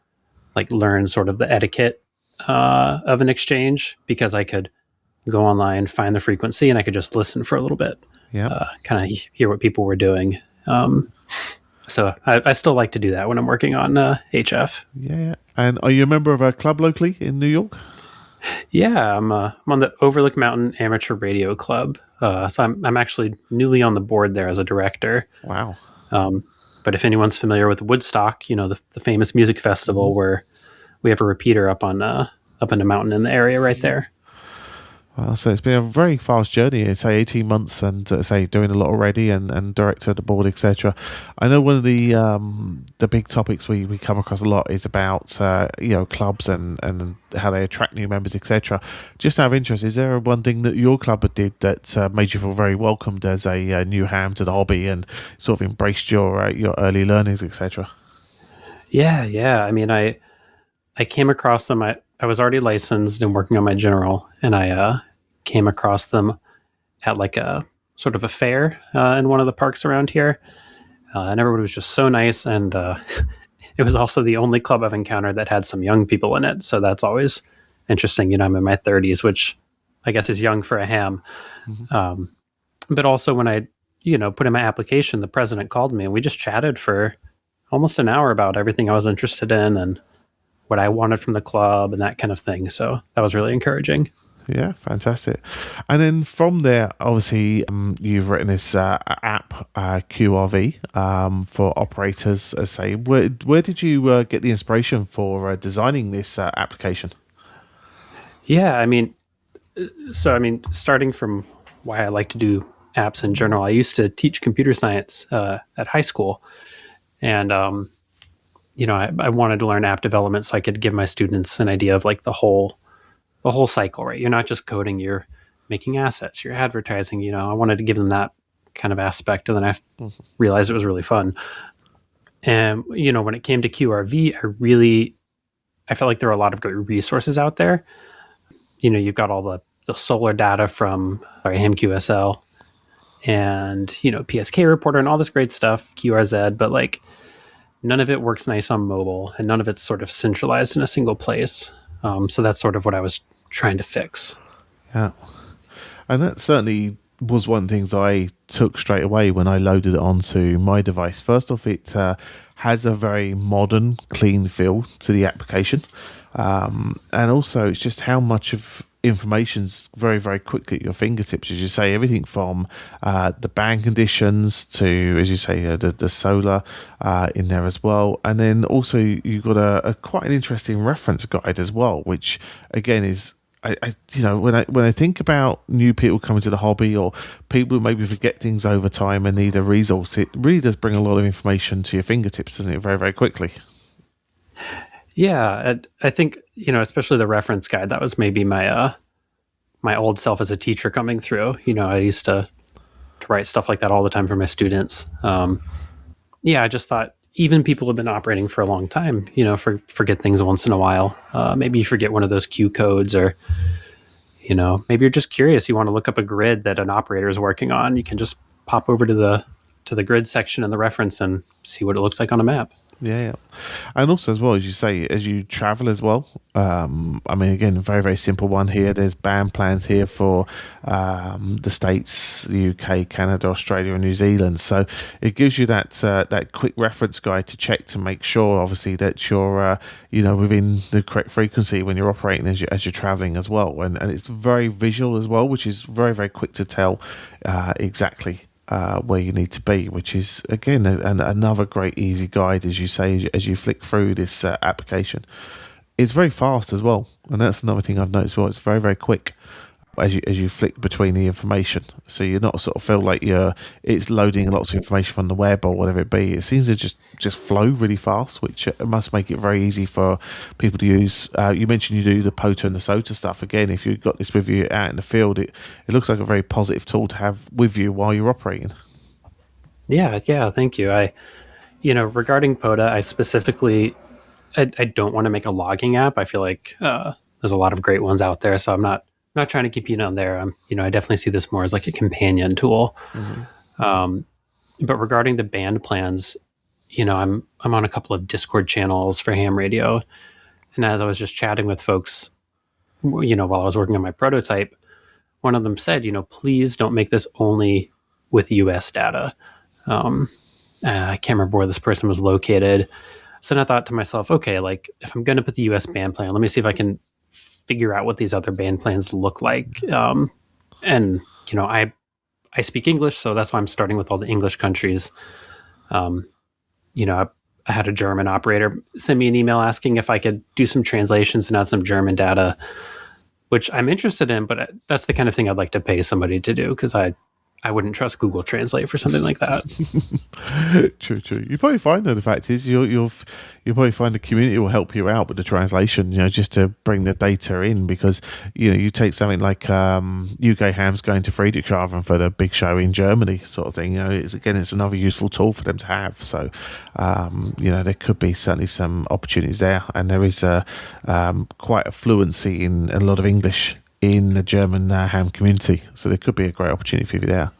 like learn sort of the etiquette of an exchange, because I could go online, find the frequency, and I could just listen for a little bit, kind of hear what people were doing. So I still like to do that when I'm working on HF. Yeah. And are you a member of a club locally in New York? Yeah, I'm on the Overlook Mountain Amateur Radio Club. So I'm actually newly on the board there as a director. Wow. But if anyone's familiar with Woodstock, the famous music festival where we have a repeater up in the mountain in the area right there. Well, so it's been a very fast journey, say 18 months, and say doing a lot already, and director of the board, etc. I know one of the big topics we come across a lot is about clubs and how they attract new members, etc. Just out of interest, is there one thing that your club did that made you feel very welcomed as a new ham to the hobby and sort of embraced your early learnings, etc.? Yeah. I mean, I came across them. I was already licensed and working on my general, and I came across them at like a sort of a fair in one of the parks around here, and everybody was just so nice. And it was also the only club I've encountered that had some young people in it, so that's always interesting. I'm in my 30s, which I guess is young for a ham. Mm-hmm. But also when I put in my application, the president called me and we just chatted for almost an hour about everything I was interested in and what I wanted from the club and that kind of thing. So that was really encouraging. Yeah, fantastic. And then from there, obviously, you've written this app, QRV, for operators. Say, where did you get the inspiration for designing this application? Yeah, starting from why I like to do apps in general, I used to teach computer science at high school, and I wanted to learn app development so I could give my students an idea of like the whole cycle, right? You're not just coding, you're making assets, you're advertising, I wanted to give them that kind of aspect. And then I realized it was really fun. And, when it came to QRV, I felt like there were a lot of great resources out there. You've got all the solar data from HamQSL and, PSK reporter and all this great stuff, QRZ, but like none of it works nice on mobile and none of it's sort of centralized in a single place. So that's sort of what I was trying to fix. Yeah. And that certainly was one of the things I took straight away when I loaded it onto my device. First off, it has a very modern, clean feel to the application. And also, it's just how much of information's very, very quickly at your fingertips. As you say, everything from the band conditions to, as you say, the solar in there as well. And then also you've got a quite an interesting reference guide as well, which again is, when I think about new people coming to the hobby or people who maybe forget things over time and need a resource, it really does bring a lot of information to your fingertips, doesn't it, very, very quickly? Yeah, I think, especially the reference guide, that was maybe my my old self as a teacher coming through. I used to write stuff like that all the time for my students. I just thought even people have been operating for a long time, forget things once in a while. Maybe you forget one of those Q codes or, maybe you're just curious. You want to look up a grid that an operator is working on. You can just pop over to the grid section in the reference and see what it looks like on a map. Yeah. And also as well, as you say, as you travel as well, again, very, very simple one here. There's band plans here for the States, UK, Canada, Australia and New Zealand. So it gives you that quick reference guide to check to make sure, obviously, that you're within the correct frequency when you're operating as you're traveling as well. And it's very visual as well, which is very, very quick to tell exactly where you need to be, which is again another great easy guide, as you say, as you flick through this application. It's very fast as well, and that's another thing I've noticed. Well, it's very, very quick as you flick between the information, so you're not sort of feel like it's loading lots of information from the web or whatever it be. It seems to just flow really fast, which must make it very easy for people to use. You mentioned you do the POTA and the SOTA stuff. Again, if you've got this with you out in the field, it looks like a very positive tool to have with you while you're operating. Yeah, thank you. Regarding POTA, I specifically, I don't want to make a logging app. I feel like there's a lot of great ones out there, so I'm not trying to keep you on there. I definitely see this more as like a companion tool. Mm-hmm. But regarding the band plans, I'm on a couple of Discord channels for ham radio, and as I was just chatting with folks, while I was working on my prototype, one of them said, please don't make this only with US data. I can't remember where this person was located. So then I thought to myself, okay, like if I'm going to put the US band plan, let me see if I can figure out what these other band plans look like. And I speak English, so that's why I'm starting with all the English countries. I had a German operator send me an email asking if I could do some translations and add some German data, which I'm interested in, but that's the kind of thing I'd like to pay somebody to do, because I wouldn't trust Google Translate for something like that. True. You probably find that the fact is you'll probably find the community will help you out with the translation, just to bring the data in, because you take something like UK Hams going to Friedrichshafen for the big show in Germany, sort of thing. It's another useful tool for them to have. So there could be certainly some opportunities there, and there is quite a fluency in a lot of English in the German ham community, so there could be a great opportunity for you there.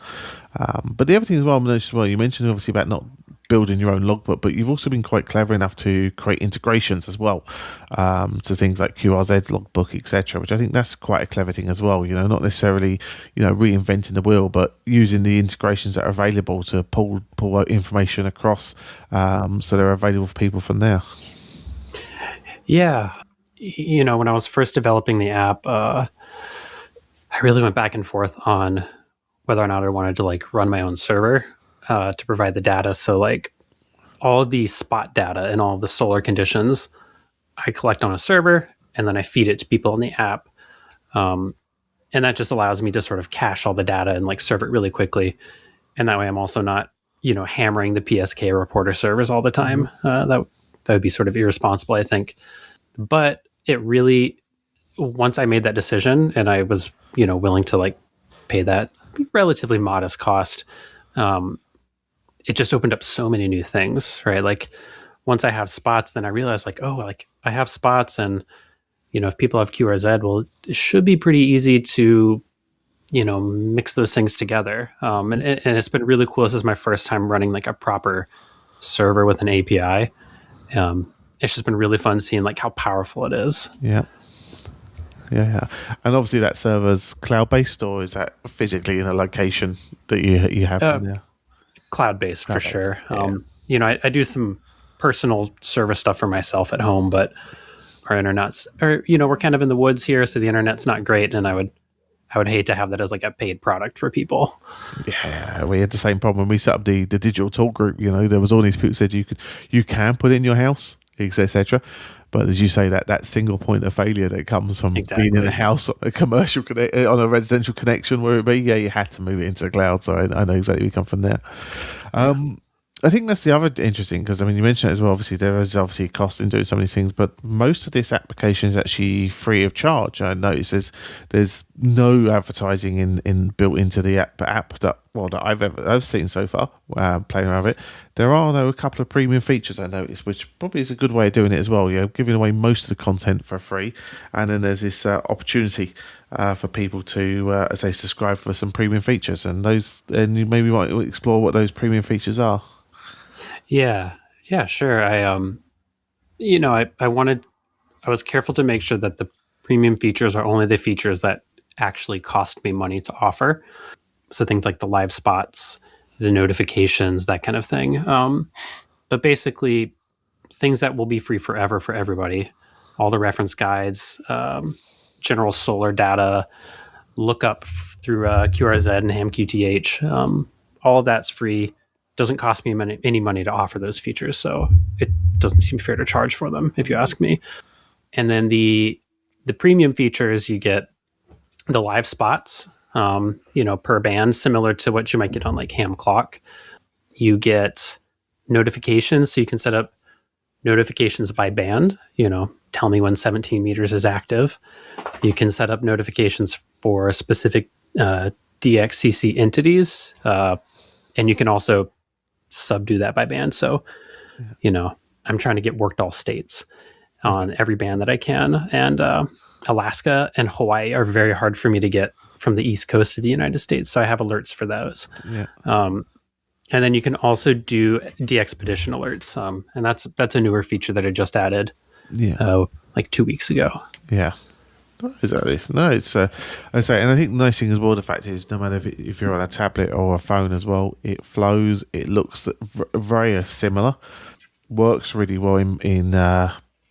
But the other thing as well, you mentioned obviously about not building your own logbook, but you've also been quite clever enough to create integrations as well, to things like QRZ logbook, etc., which I think that's quite a clever thing as well. Not necessarily reinventing the wheel, but using the integrations that are available to pull information across, so they're available for people from there. Yeah. When I was first developing the app, I really went back and forth on whether or not I wanted to run my own server to provide the data. So all of the spot data and all of the solar conditions I collect on a server, and then I feed it to people in the app. And that just allows me to sort of cache all the data and serve it really quickly. And that way I'm also not, hammering the PSK reporter servers all the time. That would be sort of irresponsible, I think. But it really, once I made that decision and I was, willing to pay that relatively modest cost, it just opened up so many new things, right? Once I have spots, then I realized I have spots, and, if people have QRZ, well, it should be pretty easy to, mix those things together. And it's been really cool. This is my first time running a proper server with an API. It's just been really fun seeing how powerful it is. Yeah. And obviously that server's cloud-based, or is that physically in a location that you have in there? Cloud-based for sure. Yeah. I do some personal server stuff for myself at home, but our internet's, we're kind of in the woods here, so the internet's not great, and I would hate to have that as a paid product for people. Yeah, we had the same problem when we set up the digital talk group. There was all these people who said you can put it in your house, etc. But as you say, that single point of failure that comes from being in a house, a commercial on a residential connection, where it be, you had to move it into the cloud. So I know exactly where you come from there. I think that's the other interesting, because you mentioned it as well. Obviously, there is obviously a cost in doing some of these things, but most of this application is actually free of charge. I notice there's no advertising in built into the app that I've seen so far. Playing around with it, there are a couple of premium features I noticed, which probably is a good way of doing it as well. Giving away most of the content for free, and then there's this opportunity for people to, as they subscribe for some premium features, and you maybe might explore what those premium features are. Yeah, sure. I was careful to make sure that the premium features are only the features that actually cost me money to offer. So things like the live spots, the notifications, that kind of thing. But basically things that will be free forever for everybody. All the reference guides, general solar data, lookup through QRZ and HamQTH, all of that's free. Doesn't cost me any money to offer those features, so it doesn't seem fair to charge for them, if you ask me. And then the premium features, you get the live spots, per band, similar to what you might get on like Ham Clock. You get notifications, so you can set up notifications by band, tell me when 17 meters is active. You can set up notifications for specific DXCC entities, and you can also subdo that by band. So, I'm trying to get worked all states on every band that I can. And Alaska and Hawaii are very hard for me to get from the East Coast of the United States. So I have alerts for those. Yeah. And then you can also do DXpedition alerts. And that's a newer feature that I just added like 2 weeks ago. Yeah. Exactly. No, it's I say, and I think the nice thing as well, the fact is, no matter if you're on a tablet or a phone as well, it flows. It looks very similar. Works really well in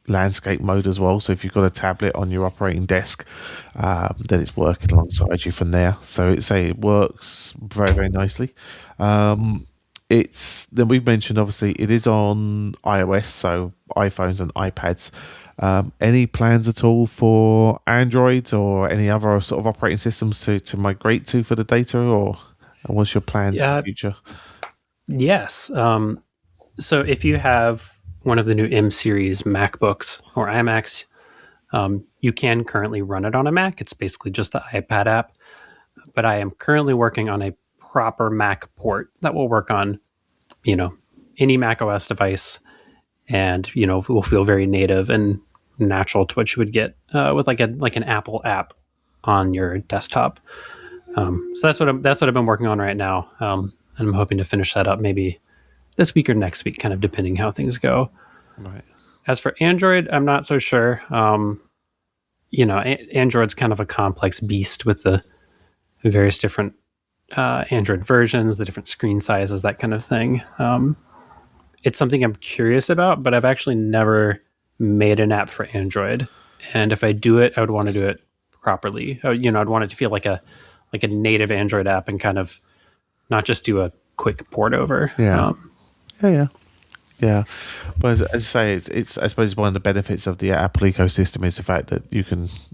landscape mode as well. So if you've got a tablet on your operating desk, then it's working alongside you from there. So it works very, very nicely. Then we've mentioned, obviously it is on iOS, so iPhones and iPads. Any plans at all for Android or any other sort of operating systems to migrate to for the data, or what's your plans for the future? Yes. So if you have one of the new M series MacBooks or iMacs, you can currently run it on a Mac. It's basically just the iPad app. But I am currently working on a proper Mac port that will work on, any Mac OS device, and will feel very native and natural to what you would get with like an Apple app on your desktop. So that's what I've been working on right now, and I'm hoping to finish that up maybe this week or next week, kind of depending how things go. Right. As for Android, I'm not so sure. Android's kind of a complex beast with the various different Android versions, the different screen sizes, that kind of thing. It's something I'm curious about, but I've actually never made an app for Android. And if I do it, I would want to do it properly. I'd want it to feel like a native Android app and kind of not just do a quick port over. Yeah. Yeah. But as I say, it's I suppose one of the benefits of the Apple ecosystem is the fact that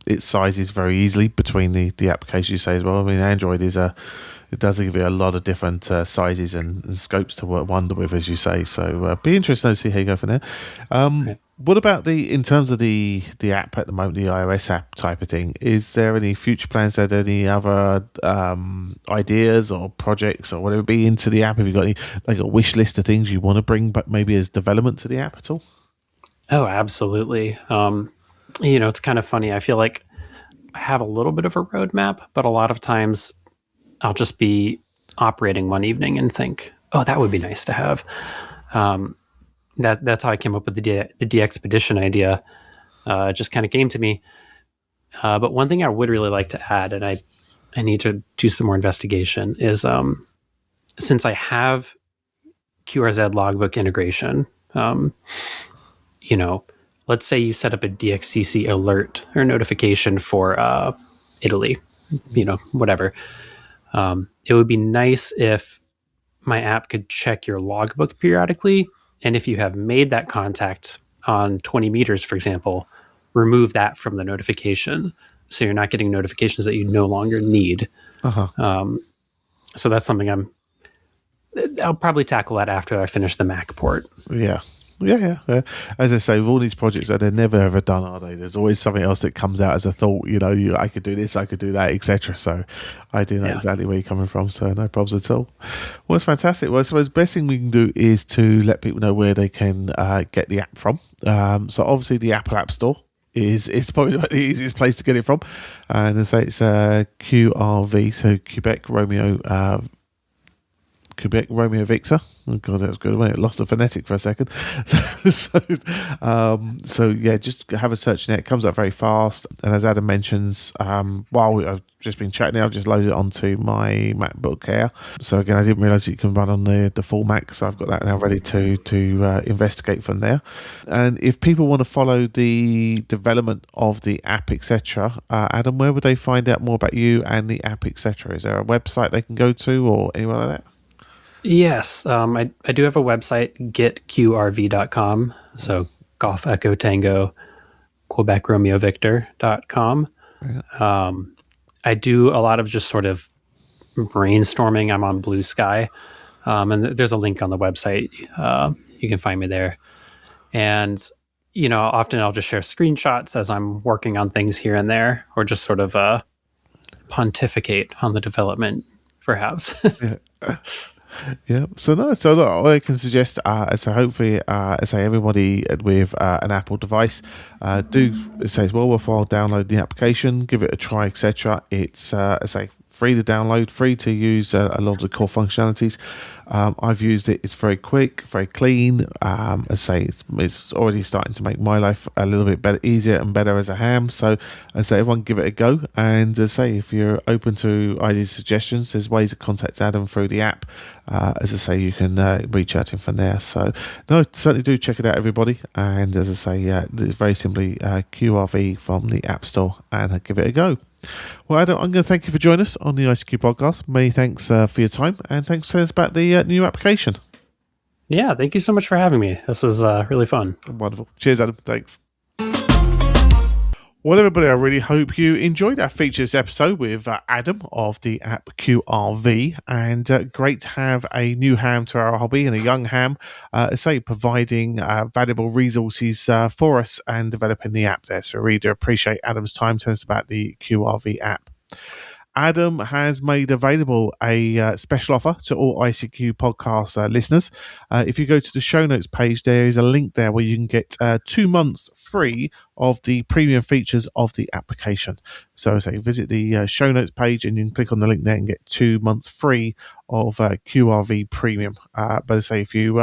it sizes very easily between the applications you say as well. I mean, Android it does give you a lot of different sizes and scopes to wander with, as you say. So be interesting to see how you go from there. Okay. What about in terms of the app at the moment, the iOS app type of thing? Is there any future plans? Are there any other ideas or projects or whatever be into the app? Have you got any like a wish list of things you want to bring, but maybe as development to the app at all? Oh, absolutely. It's kind of funny. I feel like I have a little bit of a roadmap, but a lot of times I'll just be operating one evening and think, oh, that would be nice to have. That's how I came up with the DXpedition idea. It just kind of came to me. But one thing I would really like to add, and I need to do some more investigation, is since I have QRZ logbook integration, let's say you set up a DXCC alert or notification for Italy, whatever. It would be nice if my app could check your logbook periodically. And if you have made that contact on 20 meters, for example, remove that from the notification, so you're not getting notifications that you no longer need. Uh-huh. So that's something I'll probably tackle that after I finish the Mac port. Yeah. As I say, with all these projects, they're never ever done, are they? There's always something else that comes out as a thought. I could do this, I could do that, etc. So I do know exactly where you're coming from. So no problems at all. Well, it's fantastic. Well, I suppose the best thing we can do is to let people know where they can get the app from. So obviously the Apple App Store is probably the easiest place to get it from. And as I say, it's QRV, so Quebec Romeo Victor. Oh God, that was good. I lost the phonetic for a second. So yeah, just have a search in it. It comes up very fast. And as Adam mentions, while I've just been chatting, I've just loaded it onto my MacBook Air. So again, I didn't realise you can run on the full Mac. So I've got that now ready to investigate from there. And if people want to follow the development of the app, etc., Adam, where would they find out more about you and the app, etc.? Is there a website they can go to or anywhere like that? Yes, I do have a website, getqrv.com. So Golf Echo Tango Quebec Romeo Victor.com. I do a lot of just sort of brainstorming. I'm on Blue Sky, and there's a link on the website. You can find me there. And, often I'll just share screenshots as I'm working on things here and there, or just sort of pontificate on the development, perhaps. Yeah. So look, I can suggest, hopefully, everybody with an Apple device, it's well worthwhile downloading the application, give it a try, etc. It's, free to download, free to use a lot of the core functionalities. I've used it. It's very quick, very clean. It's already starting to make my life a little bit better, easier and better as a ham. So everyone give it a go. And if you're open to ideas, suggestions, there's ways to contact Adam through the app. You can reach out to him from there. So no, certainly do check it out, everybody. And it's very simply QRV from the App Store, and give it a go. Well, Adam, I'm going to thank you for joining us on the ICQ podcast. Many thanks for your time, and thanks for telling us about the new application. Yeah, thank you so much for having me. This was really fun. Wonderful. Cheers, Adam. Thanks. Well, everybody, I really hope you enjoyed our features episode with Adam of the app QRV, and great to have a new ham to our hobby and a young ham, providing valuable resources for us and developing the app there. So I really do appreciate Adam's time telling us about the QRV app. Adam has made available a special offer to all ICQ podcast listeners. If you go to the show notes page, there is a link there where you can get 2 months free of the premium features of the application. So visit the show notes page and you can click on the link there and get 2 months free of QRV Premium. But if you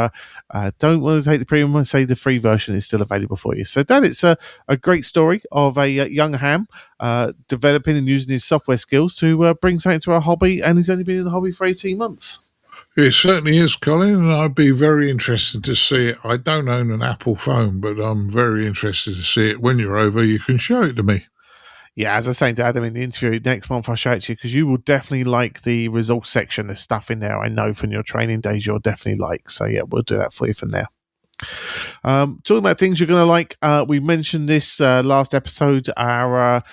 don't want to take the premium, the free version is still available for you. So Dan, it's a great story of a young ham developing and using his software skills to bring something to our hobby, and he's only been in the hobby for 18 months. It certainly is, Colin, and I'd be very interested to see it. I don't own an Apple phone, but I'm very interested to see it. When you're over, you can show it to me. Yeah, as I was saying to Adam in the interview, next month I'll show it to you, because you will definitely like the results section. There's stuff in there I know from your training days you'll definitely like. So yeah, we'll do that for you from there. Talking about things you're going to like, we mentioned this last episode, our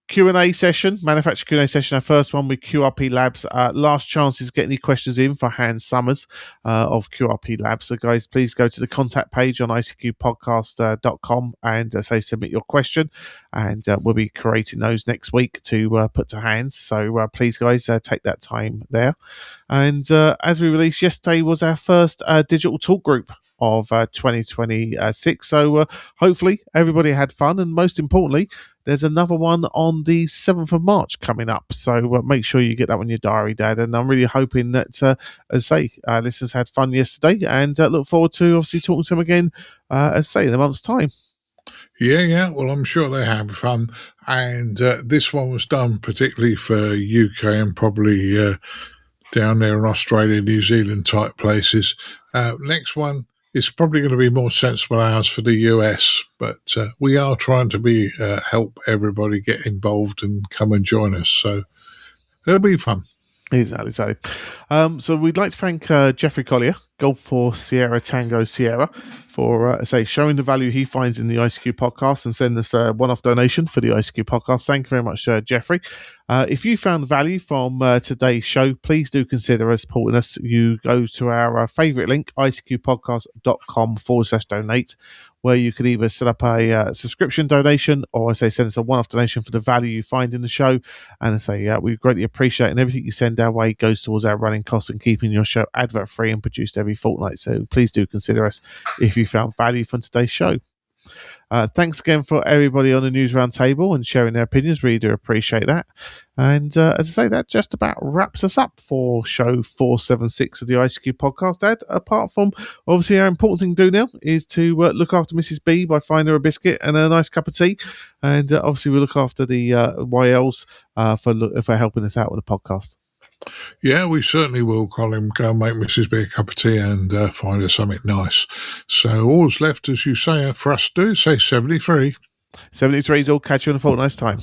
Q&A session, manufacturer Q&A session, our first one with QRP Labs. Last chance is to get any questions in for Hans Summers of QRP Labs. So guys, please go to the contact page on ICQPodcast.com and submit your question, and we'll be creating those next week to put to Hans. So please guys, take that time there. And as we released yesterday was our first digital talk group of 2026. So hopefully everybody had fun, and most importantly, there's another one on the 7th of March coming up. So make sure you get that one in your diary, Dad. And I'm really hoping that, listeners had fun yesterday, and look forward to obviously talking to them again, in a month's time. Yeah. Well, I'm sure they had fun. And this one was done particularly for UK and probably down there in Australia, New Zealand type places. Next one, it's probably going to be more sensible hours for the US, but we are trying to help everybody get involved and come and join us. So it'll be fun. Exactly. So we'd like to thank Jeffrey Collier, Golf 4 Sierra Tango Sierra, for showing the value he finds in the ICQ podcast and sending us a one-off donation for the ICQ podcast. Thank you very much, Jeffrey. If you found value from today's show, please do consider supporting us. You go to our favourite link, ICQPodcast.com/donate, where you can either set up a subscription donation, or send us a one-off donation for the value you find in the show. And we greatly appreciate it, and everything you send our way goes towards our running costs and keeping your show advert-free and produced every fortnight. So please do consider us if you found value from today's show. Thanks again for everybody on the News Roundtable and sharing their opinions. Really do appreciate that. And that just about wraps us up for show 476 of the ICQ podcast, Dad. Apart from, obviously, our important thing to do now is to look after Mrs. B by finding her a biscuit and a nice cup of tea. And obviously, we look after the YLs for helping us out with the podcast. Yeah, we certainly will, Colin. Go and make Mrs. B a cup of tea and find her something nice. So all's left, as you say, for us to do is say 73. 73 is all. Catch you in a fortnight's time.